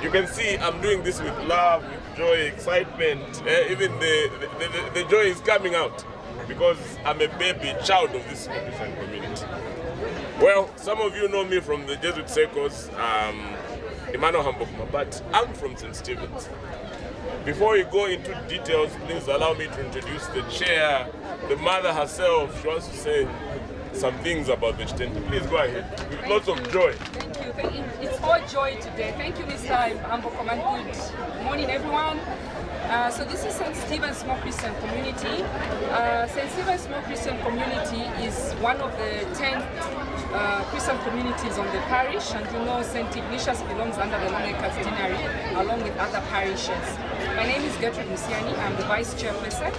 You can see I'm doing this with love, with joy, excitement. Even the joy is coming out because I'm a baby child of this Smoke Christian community. Well, some of you know me from the Jesuit circles, Emmanuel Haambokoma, but I'm from St. Stephen's. Before we go into details, please allow me to introduce the chair, the mother herself. She wants to say some things about the Chitente. Please go ahead, with lots of joy. Thank you. It's all joy today. Thank you, Mr. Haambokoma. Good morning, everyone. So this is St. Stephen's Small Christian Community. St. Stephen's Small Christian Community is one of the 10 Christian communities on the parish, and you know St. Ignatius belongs under the Longacre Deanery along with other parishes. My name is Gertrude Musiani. I'm the Vice Chairperson.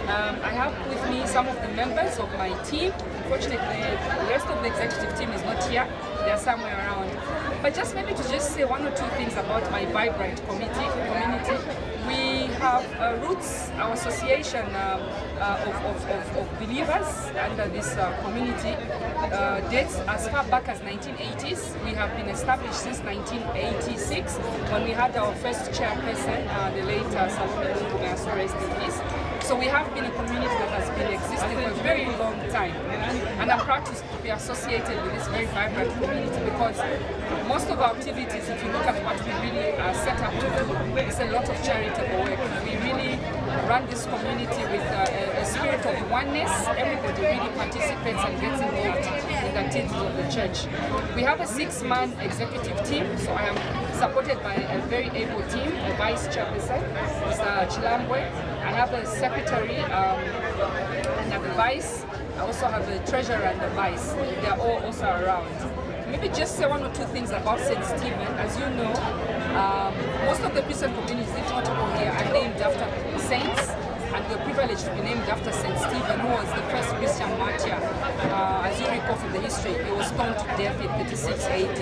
I have with me some of the members of my team. Unfortunately, the rest of the executive team is not here. They are somewhere around. But just maybe to just say one or two things about my vibrant community. We have roots, our association of believers under this community dates as far back as 1980s. We have been established since 1986 when we had our first chairperson, the late Salome Lungu, so rest in peace. So we have been a community that has been existing for a very long time. And I'm proud to be associated with this very vibrant community because most of our activities, if you look at what we really are set up to do, it's a lot of charitable work. We really run this community with a spirit of oneness. Everybody really participates and gets involved in the activities of the church. We have a 6-man executive team, so I am supported by a very able team, a vice chairperson, Mr. Chilambwe. I have a secretary and a vice. I also have a treasurer and a vice. They are all also around. Maybe just say one or two things about St. Stephen. As you know, most of the Christian communities, if not all here, are named after saints. And we're privileged to be named after St. Stephen, who was the first Christian martyr. As you recall from the history, he was stoned to death in 36 AD.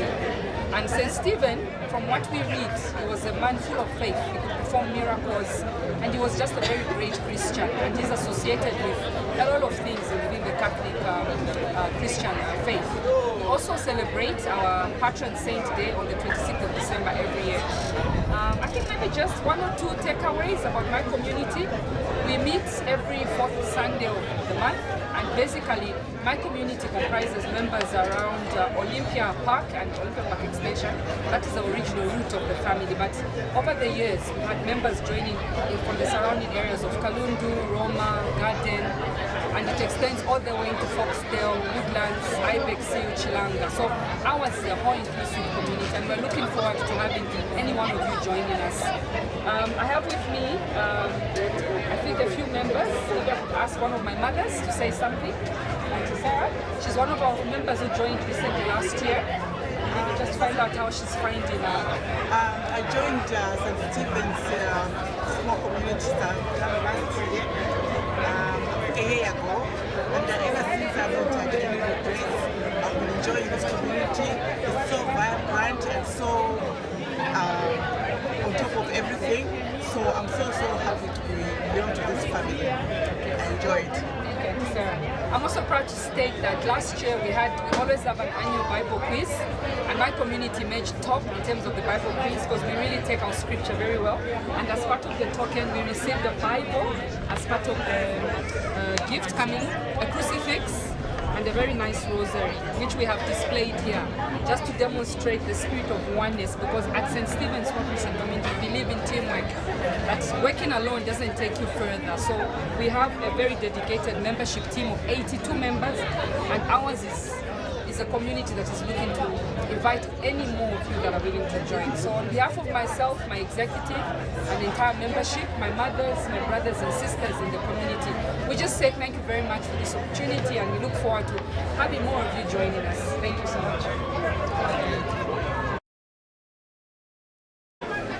And St. Stephen, from what we read, he was a man full of faith. He could perform miracles, and he was just a very great Christian. And he's associated with a lot of things within the Catholic Christian faith. We also celebrate our patron saint day on the 26th of December every year. I think maybe just one or two takeaways about my community. We meet every 4th Sunday of the month, and basically my community comprises members around Olympia Park and Olympia Park Extension. That is the original root of the family, but over the years we've had members joining from the surrounding areas of Kalundu, Roma, Garden, and it extends all the way into Foxdale, Woodlands, Ibex, Chilanga. So ours is a whole inclusive community, and we're looking forward to having any one of you joining us. I have with me, I think, a few members. Maybe I could ask one of my mothers to say something. Sarah, she's one of our members who joined recently last year. Maybe just find out how she's finding it. I joined St. Stephen's small community last year, a year ago, and ever since I've entered in the place, I've been enjoying this community. It's so vibrant and so on top of everything. So I'm so happy to belong to this family. I enjoy it. Thank you, Sarah. I'm also proud to state that last year we always have an annual Bible quiz, and my community made top in terms of the Bible quiz because we really take our scripture very well. And as part of the token, we received the Bible as part of the gift coming, a crucifix, and a very nice rosary, which we have displayed here, just to demonstrate the spirit of oneness, because at St. Stephen's Small Christian Community we believe in teamwork. That working alone doesn't take you further. So we have a very dedicated membership team of 82 members, and ours is a community that is looking to invite any more of you that are willing to join. So on behalf of myself, my executive, and the entire membership, my mothers, my brothers and sisters in the community, we just say thank you very much for this opportunity, and we look forward to having more of you joining us. Thank you so much.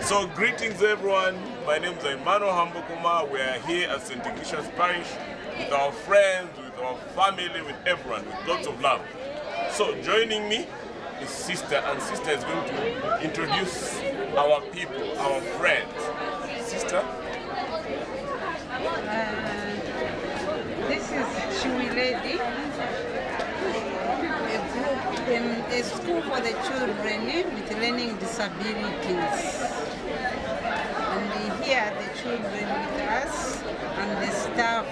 So greetings everyone, my name is Emmanuel Haambokoma. We are here at St. Ignatius Parish with our friends, with our family, with everyone, with lots of love. So joining me is Sister, and Sister is going to introduce our people, our friends. Sister? This is Shui Lady, a group A school for the children with learning disabilities. And here the children with us and the staff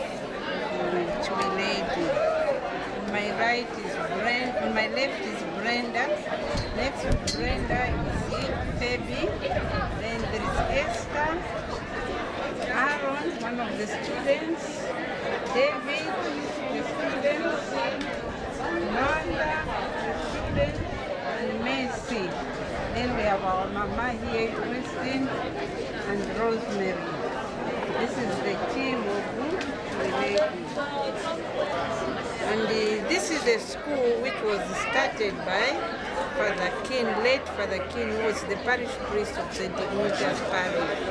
to a lady. On my right is Brenda, on my left is Brenda. Next to Brenda is Phoebe. Then there is Esther, Aaron, one of the students, David, the students, Amanda, the student, and Mercy. Then we have our mama here, Christine and Rosemary. This is the team of and this is a school which was started by Father King, late Father King, who was the parish priest of St. Ignatius Parish.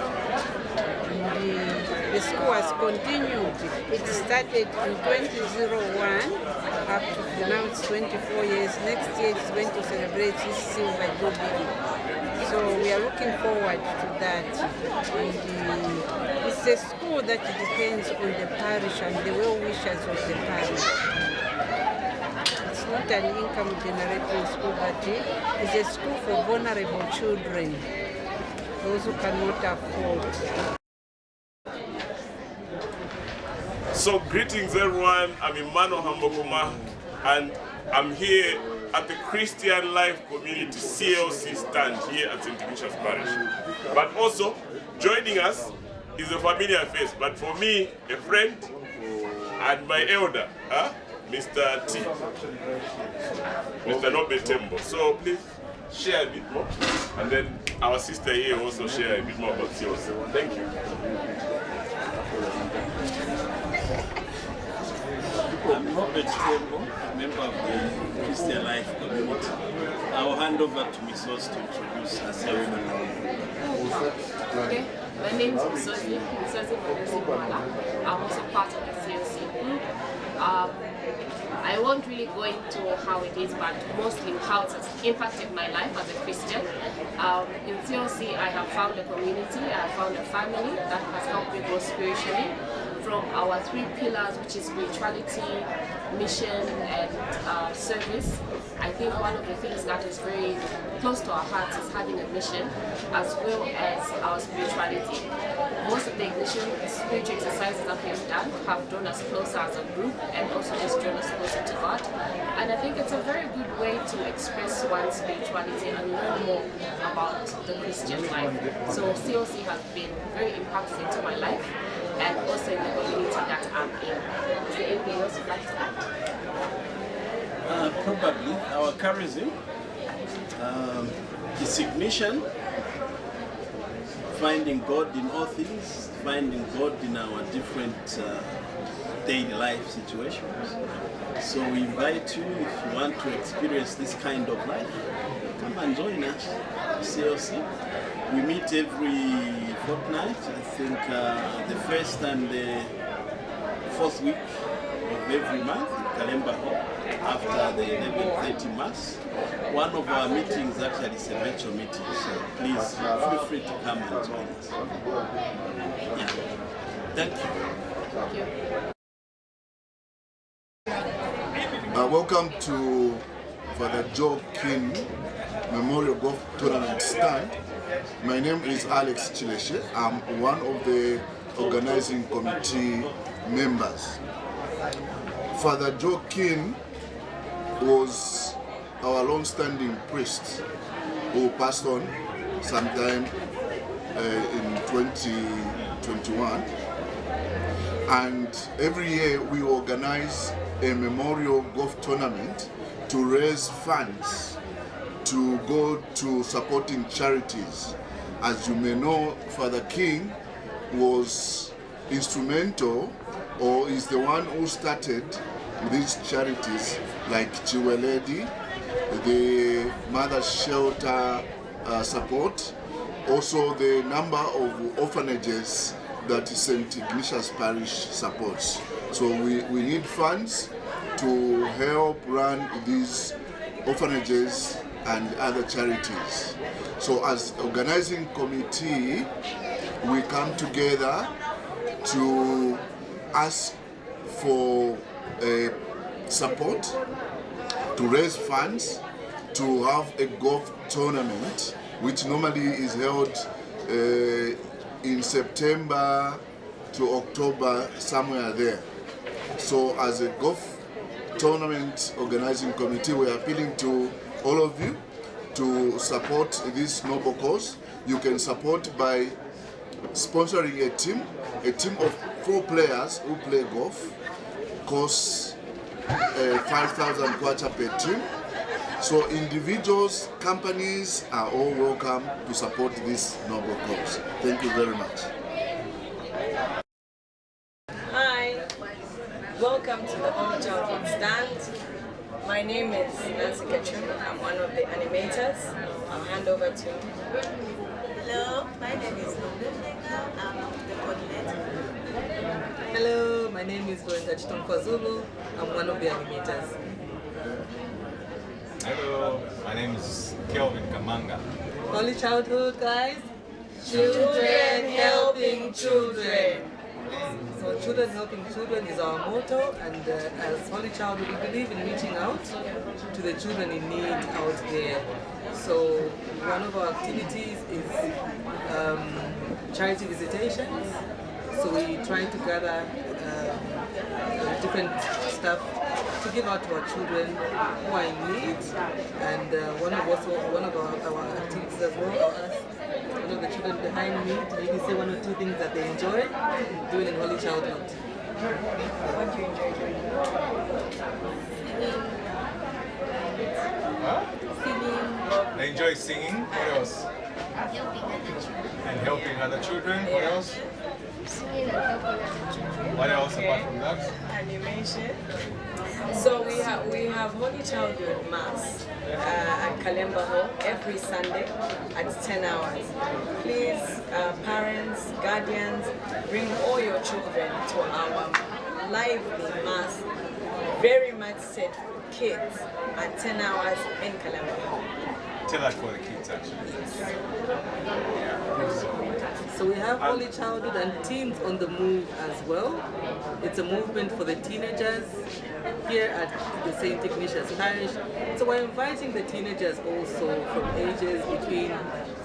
And the school has continued. It started in 2001 up to now it's 24 years. Next year it's going to celebrate its silver jubilee. So we are looking forward to that. And it's a school that depends on the parish and the well-wishers of the parish. It's not an income-generating school, but it's a school for vulnerable children, those who cannot afford. So greetings everyone, I'm Emmanuel Haambokoma and I'm here at the Christian Life Community CLC stand here at St. Ignatius Parish. But also joining us is a familiar face, but for me a friend and my elder, Mr. T, Mr. Nobe Tembo. So please share a bit more and then our sister here also share a bit more about CLC. Thank you. I'm Robert Tembo, member of the Christian Life Community. I'll hand over to Mrs. to introduce herself and Okay, my name is Mrs. I'm also part of the CLC group. I won't really go into how it is, but mostly how it has impacted my life as a Christian. In CLC, I have found a community, I have found a family that has helped me grow spiritually. From our three pillars, which is spirituality, mission, and service, I think one of the things that is very close to our hearts is having a mission as well as our spirituality. Most of the ignition spiritual exercises that we have done have drawn us closer as a group and also just drawn us closer to God. And I think it's a very good way to express one's spirituality and learn more about the Christian life. So CLC has been very impactful into my life and also in the community that I'm in. Is there anything else you'd like to add? Probably our charism, its ignition, finding God in all things, finding God in our different daily life situations. So we invite you, if you want to experience this kind of life, come and join us, CLC. We meet every fortnight, I think the first and the fourth week of every month in Kalemba Hall after the 11:30 Mass. One of our meetings actually is a virtual meeting, so please feel free to come and join us. Yeah. Thank you. Welcome to Father Joe King Memorial Golf Tournament stand. My name is Alex Chileshe. I'm one of the organizing committee members. Father Joe King was our long-standing priest who passed on sometime in 2021. And every year we organize a memorial golf tournament to raise funds to go to supporting charities. As you may know, Father King was instrumental or is the one who started these charities like Chiweledi, the Mother Shelter support, also the number of orphanages that St. Ignatius Parish supports. So we need funds to help run these orphanages and other charities. So as organizing committee, we come together to ask for support, to raise funds to have a golf tournament, which normally is held in September to October, somewhere there. So as a golf tournament organizing committee, we are appealing to all of you to support this noble cause. You can support by sponsoring a team of 4 players who play golf, costs 5,000 kwacha per team. So individuals, companies are all welcome to support this noble cause. Thank you very much. Hi, welcome to the Holy Child Stand. My name is Nancy Ketchum. I'm one of the animators. I'll hand over to... Hello, my name is Lundunega. I'm the coordinator. Hello, my name is Ignatius Zulu. I'm one of the animators. Hello, my name is Kelvin Kamanga. Holy Childhood, guys. Children helping children. So children helping children is our motto, and as Holy Childhood we believe in reaching out to the children in need out there. So one of our activities is charity visitations. So we try to gather different stuff to give out to our children who are in need, and one of our activities as well. One of the children behind me to maybe say 1 or 2 things that they enjoy doing in Holy Childhood. What do you enjoy doing? Singing. I enjoy singing. What else? And helping other children. What else? Singing and helping other children. What else apart from that? Animation. So we have Holy Childhood Mass at Kalemba Hall every Sunday at 10 hours. Please, parents, guardians, bring all your children to our lively Mass, very much set for kids at 10 hours in Kalemba Hall. Tell that for the kids actually. So we have Holy Childhood and Teens on the Move as well. It's a movement for the teenagers here at the St. Ignatius Parish. So we're inviting the teenagers also from ages between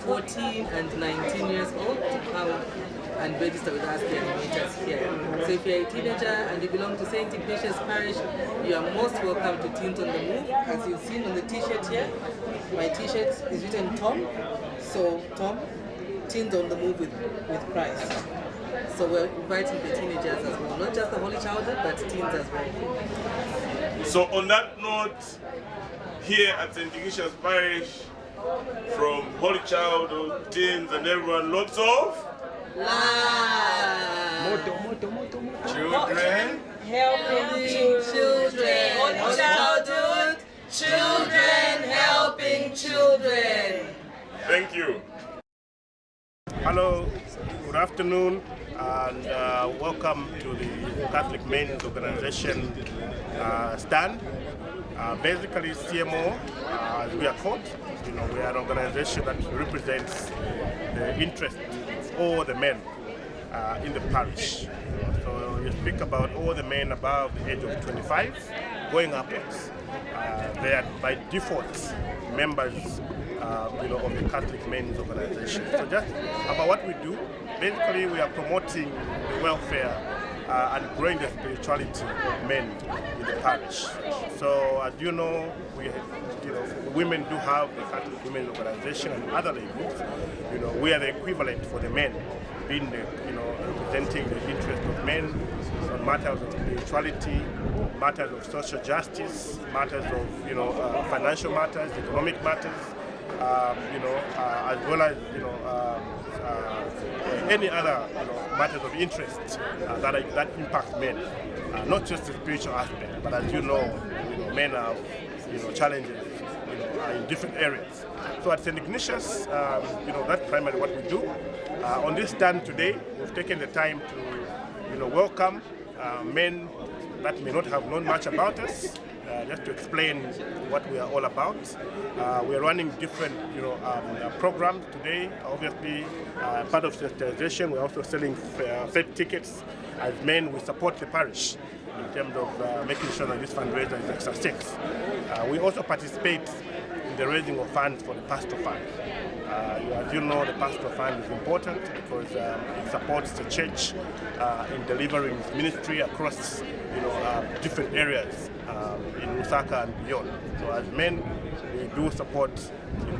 14 and 19 years old to come and register with us, the animators here. So if you're a teenager and you belong to St. Ignatius Parish, you are most welcome to Teens on the Move. As you've seen on the t-shirt here, my t-shirt is written Tom. So Tom, Teens on the Move with Christ. So we're inviting the teenagers as well, not just the Holy Childhood, but teens as well. So on that note, here at St. Ignatius Parish, from Holy Childhood, teens and everyone, lots of love. Children helping children. Holy Childhood, children helping children. Thank you. Hello, good afternoon, and welcome to the Catholic Men's Organization stand. Basically, CMO, as we are called, we are an organization that represents the interest of all the men in the parish. So you speak about all the men above the age of 25, going upwards. They are by default members of the Catholic Men's Organization. So just about what we do, basically we are promoting the welfare and growing the spirituality of men in the parish. So as you know, women do have the Catholic Women's Organization and other labels. We are the equivalent for the men, being the, representing the interest of men on matters of spirituality, matters of social justice, matters of financial matters, economic matters, as well as any other matters of interest that impact men, not just the spiritual aspect, but as you know, men have challenges in different areas. So at St. Ignatius, that's primarily what we do. On this stand today, we've taken the time to welcome men that may not have known much about us, just to explain what we are all about. We are running different programs today. Obviously, part of sensitization, we're also selling fed tickets. As men, we support the parish in terms of making sure that this fundraiser is a success. We also participate in the raising of funds for the pastor fund. As you know, the pastor fund is important because it supports the church in delivering its ministry across different areas in Lusaka and beyond. So as men, we do support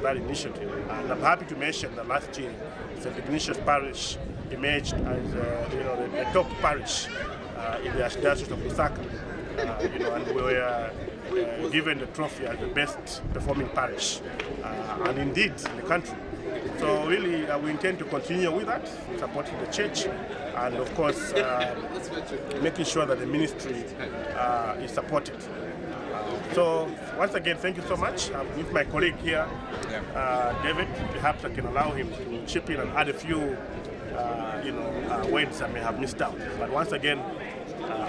that initiative. And I'm happy to mention that last year, St. Ignatius Parish emerged as the top parish in the Archdiocese of Lusaka. And we were given the trophy as the best performing parish, and indeed in the country. So really, we intend to continue with that, supporting the church, and of course, making sure that the ministry is supported. So once again, thank you so much. With my colleague here, David, perhaps I can allow him to chip in and add a few, words I may have missed out. But once again,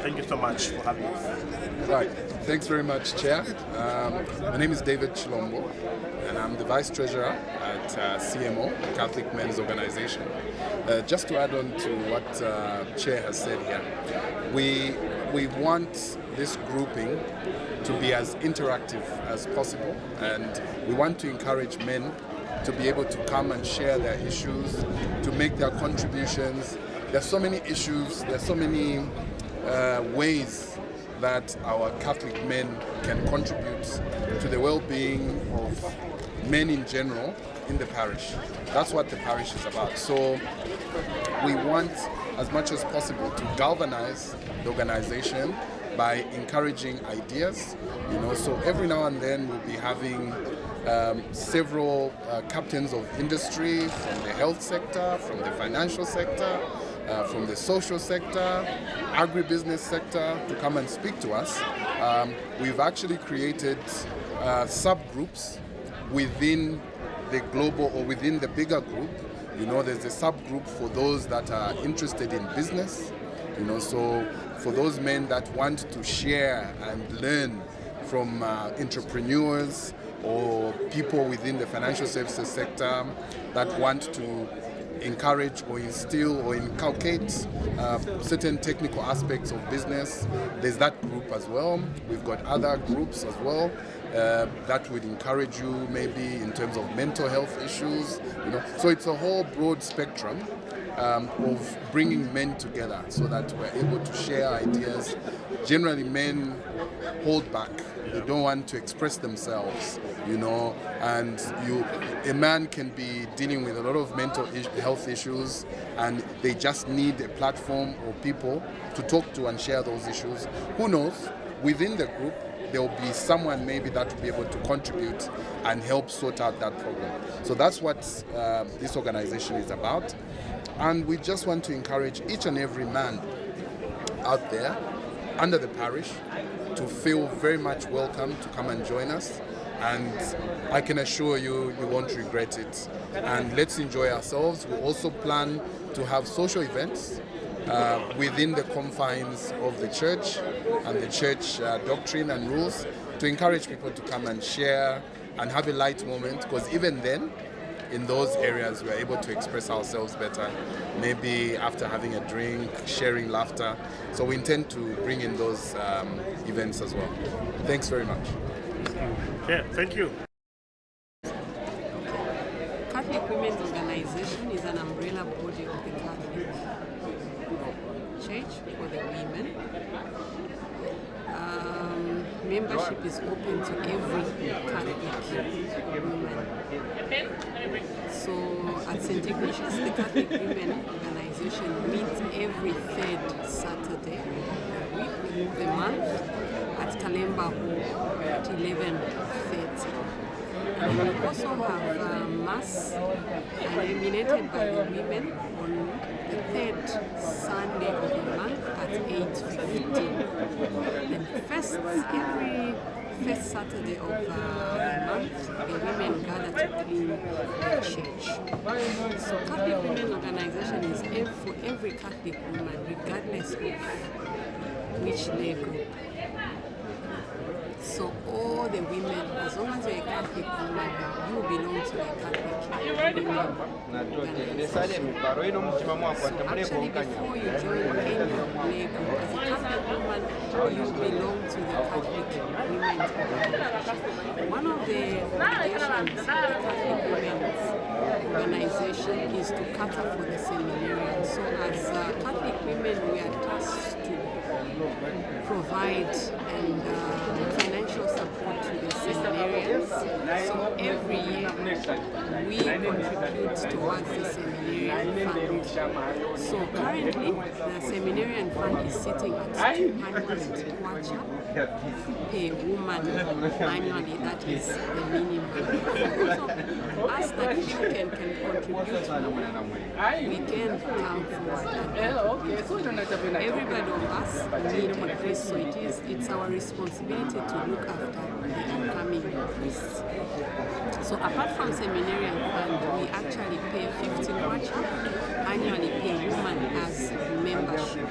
thank you so much for having us. Right. Thanks very much, Chair. My name is David Chilombo, and I'm the Vice Treasurer at CMO, Catholic Men's Organization. Just to add on to what Chair has said here, we want this grouping to be as interactive as possible, and we want to encourage men to be able to come and share their issues, to make their contributions. There's so many issues, there's so many ways that our Catholic men can contribute to the well-being of men in general in the parish. That's what the parish is about. So we want, as much as possible, to galvanize the organization by encouraging ideas. So every now and then we'll be having several captains of industry from the health sector, from the financial sector, from the social sector, agribusiness sector to come and speak to us. We've actually created subgroups within the global or within the bigger group. There's a subgroup for those that are interested in business. So for those men that want to share and learn from entrepreneurs or people within the financial services sector that want to encourage or instill or inculcate certain technical aspects of business. There's that group as well. We've got other groups as well that would encourage you maybe in terms of mental health issues. So it's a whole broad spectrum of bringing men together so that we're able to share ideas. Generally, men hold back. They don't want to express themselves, and a man can be dealing with a lot of mental health issues, and they just need a platform or people to talk to and share those issues. Who knows, within the group, there will be someone maybe that will be able to contribute and help sort out that problem. So that's what this organization is about. And we just want to encourage each and every man out there under the parish to feel very much welcome to come and join us. And I can assure you, you won't regret it. And let's enjoy ourselves. We also plan to have social events within the confines of the church and the church doctrine and rules to encourage people to come and share and have a light moment, because even then, in those areas, we're able to express ourselves better, maybe after having a drink, sharing laughter. So we intend to bring in those events as well. Thanks very much. Yeah, thank you. Catholic Women's Organization is an umbrella body of the Catholic Church for the women. Membership is open to every Catholic woman. So at St. Ignatius, the Catholic Women Organization meets every third Saturday of the month at Kalemba Hall at 11:30. And we also have Mass illuminated by the women on the third Sunday of the month at 8:15. And every first Saturday of the month, the women gather to clean the church. So Catholic Women Organization is for every Catholic woman, regardless of which lay group. So all the women, as long as you're a Catholic woman, you belong to a Catholic women organization. Actually, before you join any lay group, as a Catholic woman, you belong to the Catholic Women's Organization. One of the obligations of the Catholic Women's Organization is to cater for the seminarians. So as Catholic women, we are tasked to provide and financial support to the seminarians. So every year we contribute towards the seminarian fund. So currently the seminarian fund is sitting at 200 kwacha per woman annually. That is the minimum. So us that you can contribute more, we can come forward and contribute. Everybody of us need a priest, so it's our responsibility to look after the upcoming priests. So apart from seminarian fund, we actually pay 50 kwacha annually per woman as membership.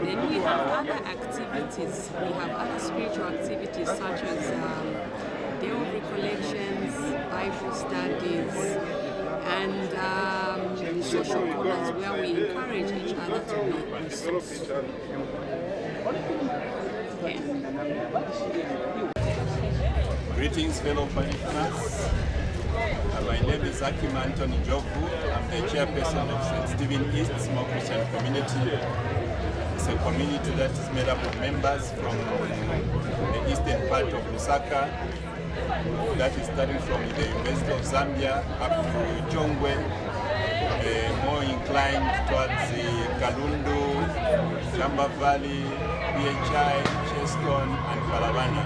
Then we have other activities. We have other spiritual activities such as Day of Recollections, Bible studies, and social corners where we encourage each other to be resourceful. Greetings, fellow parishioners. My name is Akim Anthony Jobu. I'm the chairperson of St. Stephen East Small Christian Community. It's a community that is made up of members from the eastern part of Lusaka, that is starting from the University of Zambia up to Chongwe, more inclined towards the Kalundu, Jamba Valley, PHI, Cheston, and Palabana.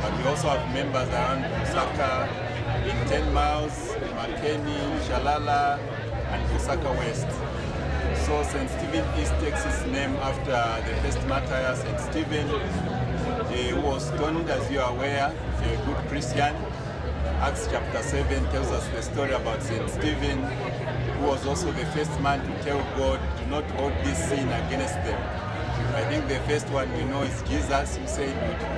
But we also have members around Lusaka, in 10 miles, Makeni, Shalala, and Lusaka West. So St. Stephen East takes its name after the first martyr, St. Stephen, who was stoned, as you are aware, if you're a good Christian. Acts chapter 7 tells us the story about St. Stephen, who was also the first man to tell God to not hold this sin against them. I think the first one we know is Jesus, who said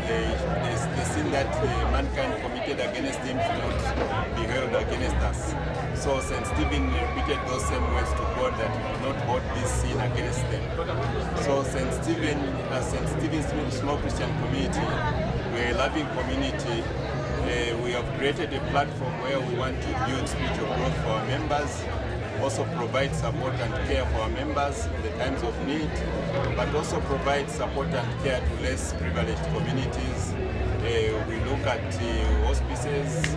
the sin that mankind committed against him should not be held against us. So St. Stephen repeated those same words to God, that he would not hold this sin against them. So St. Stephen, as St. Stephen's Small Christian Community, we're a loving community. We have created a platform where we want to build spiritual growth for our members, also provide support and care for our members in the times of need, but also provide support and care to less privileged communities. We look at hospices,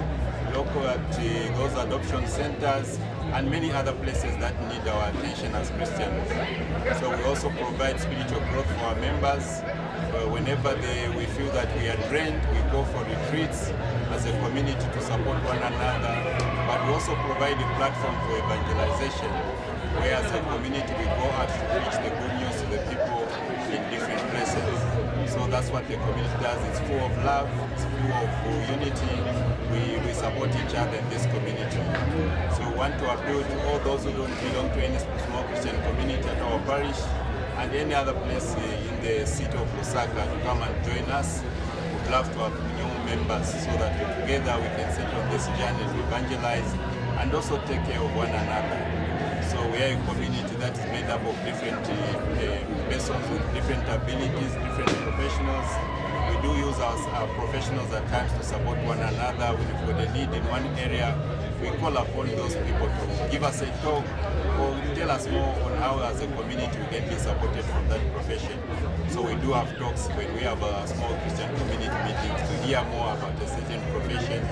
look at those adoption centers, and many other places that need our attention as Christians. So we also provide spiritual growth for our members. Whenever we feel that we are drained, we go for retreats as a community to support one another, but we also provide a platform for evangelization, where as a community we go out to preach the good news to the people in different places. So that's what the community does. It's full of love, it's full of unity. We support each other in this community. So we want to appeal to all those who don't belong to any small Christian community at our parish and any other place in the city of Lusaka to come and join us. We'd love to have new members so that together we can set on this journey to evangelize and also take care of one another. So we are a community that is made up of different persons with different abilities, different professionals. We do use our professionals at times to support one another. When we've got a need in one area, we call upon those people to give us a talk or tell us more on how as a community we can be supported from that profession. So we do have talks when we have a small Christian community meetings to hear more about a certain profession.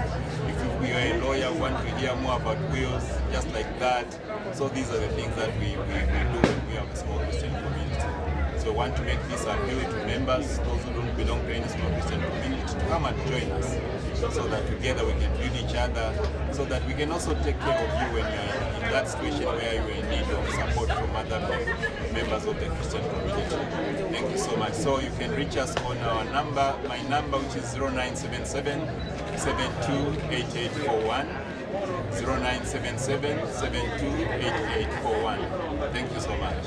If we are a lawyer, we want to hear more about wills, just like that. So these are the things that we do when we have a small Christian community. So we want to make this appeal to members, those who don't belong to any small Christian community, to come and join us so that together we can build each other, so that we can also take care of you when you're in that situation where you're in need of support from other members of the Christian community. Thank you so much. So you can reach us on our number, my number, which is 0977 728841. 0977 728841. Thank you so much.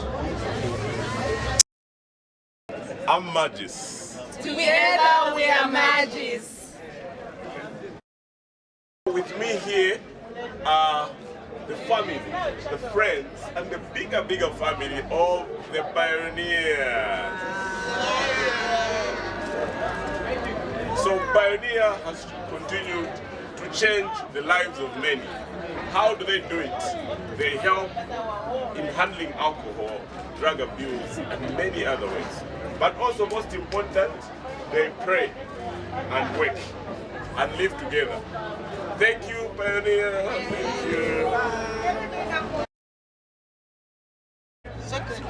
I'm Magis. Together we are Magis. With me here are the family, the friends, and the bigger family of the pioneers. Pioneer has continued to change the lives of many. How do they do it? They help in handling alcohol, drug abuse, and many other ways. But also most important, they pray and work and live together. Thank you, Pioneer. Thank you.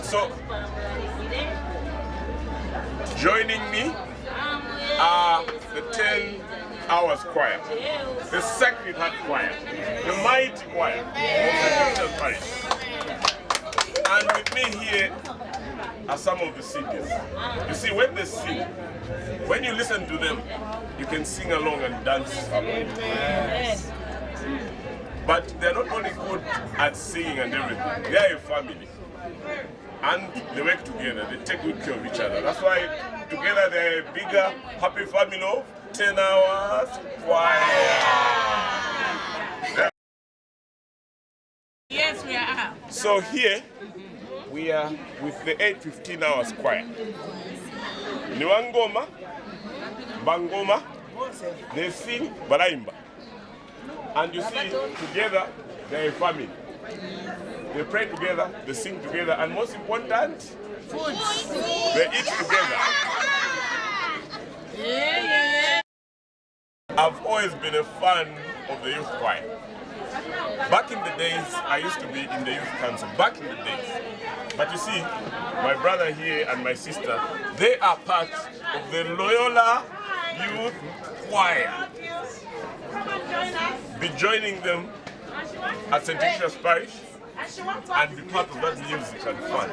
So, joining me are the 10 Hours Choir, the Sacred Heart Choir, the mighty choir of Ignatius Parish. And with me here are some of the singers. You see, when they sing, when you listen to them, you can sing along and dance along. But they're not only good at singing and everything, they are a family. And they work together, they take good care of each other. That's why together they're a bigger, happy family of 10 Hours Choir. Yes, we are. So here, we are with the 8:15 Hours Choir. Niwangoma, Bangoma, they sing Baraimba. And you see, together, they're a family. They pray together, they sing together, and most important, food. They eat together. I've always been a fan of the youth choir. Back in the days, I used to be in the youth council, back in the days. But you see, my brother here and my sister, they are part of the Loyola Youth Choir. Be joining them at St. Ignatius Parish and be part of that music and fun.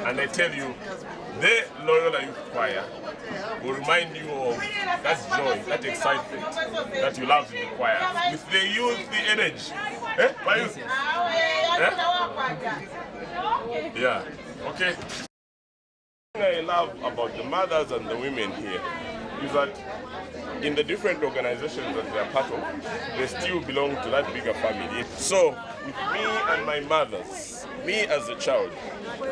And I tell you, the Loyola Youth Choir will remind you of that joy, that excitement that you love in the choir. With the youth, the energy. Eh? Why youth? Eh? Yeah. Okay. What I love about the mothers and the women here is that in the different organizations that they are part of, they still belong to that bigger family. So, with me and my mothers, me as a child,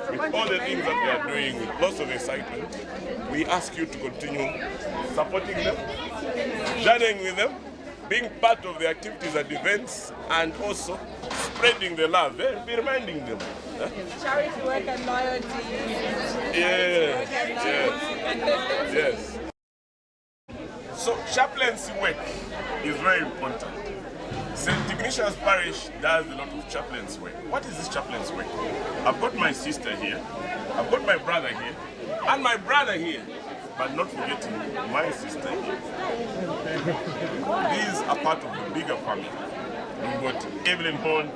with all the things that they are doing, with lots of excitement, we ask you to continue supporting them, journeying with them, being part of the activities and events, and also spreading the love, be reminding them. Charity work and loyalty. Yes, yes. So chaplaincy work is very important. St. Ignatius Parish does a lot of chaplaincy work. What is this chaplaincy work? I've got my sister here, I've got my brother here, and my brother here, but not forgetting my sister here. These are part of the bigger family. We've got Evelyn Horn,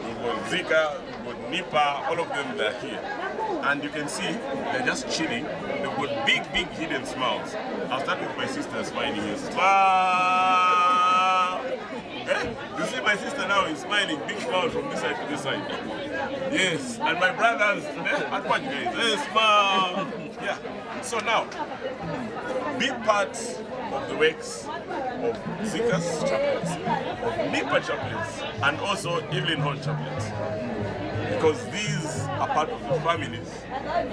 we've got Zika, we've got Nipa, all of them that are here. And you can see they're just chilling. They've got big, big hidden smiles. I'll start with my sister smiling here. Smile! Eh? You see my sister now is smiling, big smile from this side to this side. Yes, and my brothers, at what guys? Smile! Yeah. So now, big parts of the works of Zika's chaplains, of Nipa chaplains, and also Evelyn Horn chaplains. Because these are part of the families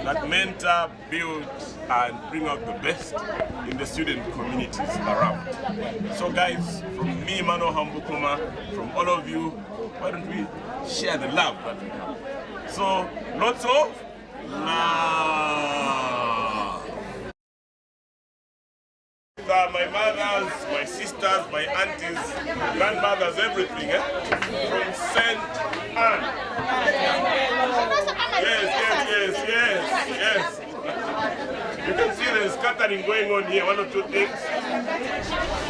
that mentor, build, and bring out the best in the student communities around. So guys, from me, Emmanuel Haambokoma, from all of you, why don't we share the love that we have? So, lots of love. My mothers, my sisters, my aunties, grandmothers, everything, from St. Anne. Yes. You can see there's scattering going on here, one or two things.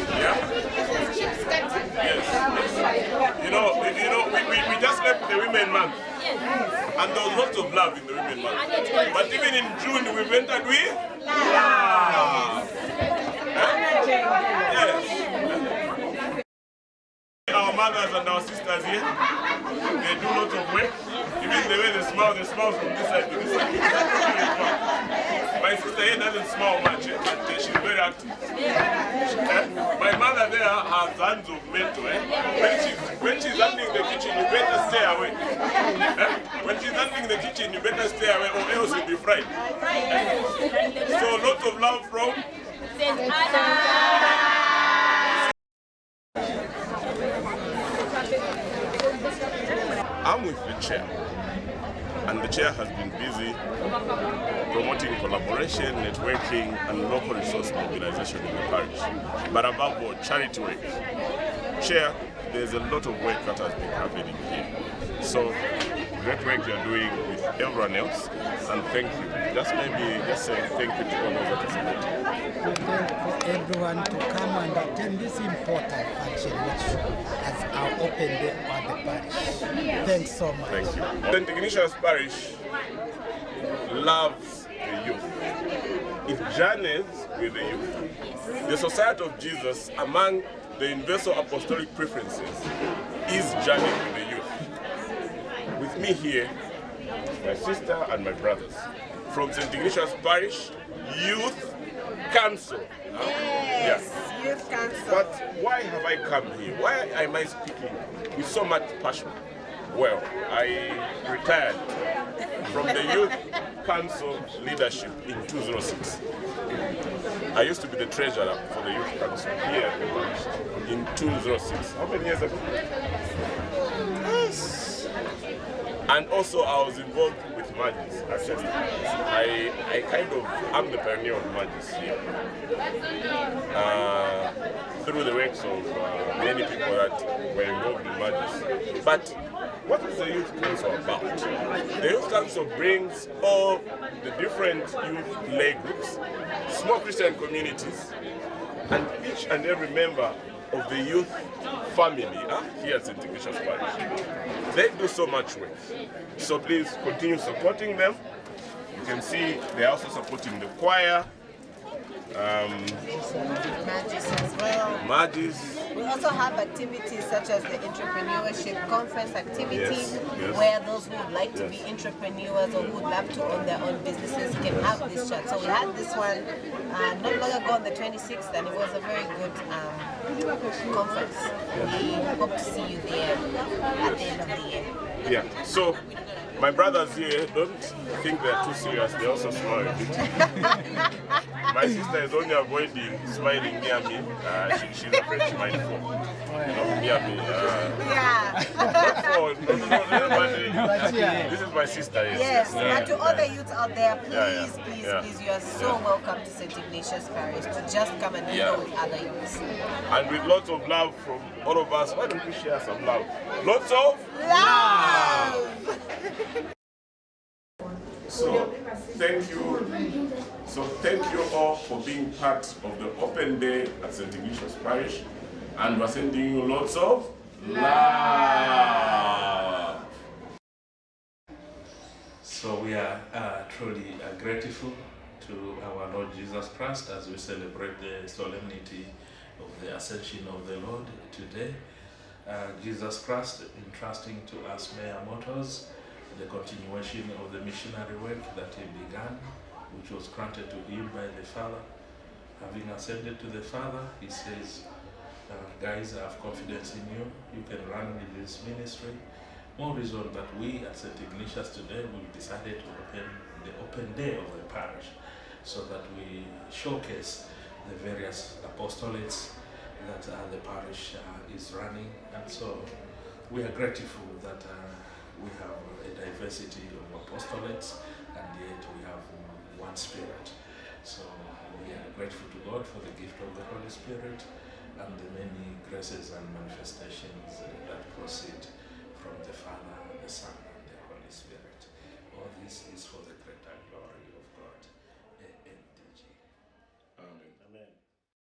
Yeah? Yes. You know, we just left the Women Month. And there was lots of love in the Women Month. But even in June, we've entered with love. Yes. Our mothers and our sisters here, they do lots of work. Even the way they smile from this side to this side. My sister here doesn't smile much, but she's very active. My mother there has hands of metal. When she's handling the kitchen, you better stay away. When she's handling the kitchen, you better stay away or else you'll be fried. So lots of love from St. Anna. chair. And the chair has been busy promoting collaboration, networking, and local resource mobilization in the parish. But above all, charity work. Chair, there's a lot of work that has been happening here. So, great work you're doing with everyone else, and thank you. Just say thank you to all those that are supporting. We thank for everyone to come and attend this important function which has our open day at the parish. Thanks so much. Thank you. St. Ignatius Parish loves the youth. It journeys with the youth. The Society of Jesus, among the universal apostolic preferences, is journeying with the youth. With me here, my sister and my brothers, from St. Ignatius Parish Youth Council. Yes, Youth Council. But why have I come here? Why am I speaking with so much passion? Well, I retired from the Youth Council leadership in 2006. I used to be the treasurer for the Youth Council here at the parish in 2006. How many years ago? Yes. And also I was involved with Magis, actually. I kind of am the pioneer of Magis here. Through the works of many people that were involved in Magis. But what is the Youth Council about? The Youth Council brings all the different youth lay groups, small Christian communities, and each and every member of the youth family here at St. Ignatius Parish. They do so much work. So please continue supporting them. You can see they are also supporting the choir. Magis as well. Magis. We also have activities such as the entrepreneurship conference activities, yes. where those who would like to be entrepreneurs or who would love to own their own businesses can have this chat. So we had this one not long ago on the 26th, and it was a very good conference. We hope to see you there at the end of the year. Yeah. So my brothers here, don't think they're too serious. They also smile a bit. My sister is only avoiding smiling near me. She's afraid she might fall. Near me. Yeah. Not fall. No, this is my sister. Yes. And to all the youths out there, please, please, you are so welcome to St. Ignatius Parish to just come and mingle with other youths. And with lots of love from all of us, why don't we share some love? Lots of love! So thank you all for being part of the open day at St. Ignatius Parish, and we're sending you lots of love. So we are truly grateful to our Lord Jesus Christ as we celebrate the solemnity of the Ascension of the Lord today. Jesus Christ entrusting to us mere mortals the continuation of the missionary work that he began, which was granted to him by the Father. Having ascended to the Father, he says, guys, I have confidence in you. You can run with this ministry. More reason that we at St. Ignatius today, we've decided to open the open day of the parish so that we showcase the various apostolates that the parish is running. And so we are grateful that we have a diversity of apostolates, and yet we have one Spirit. So we are grateful to God for the gift of the Holy Spirit and the many graces and manifestations that proceed from the Father, the Son, and the Holy Spirit. All this is for the greater glory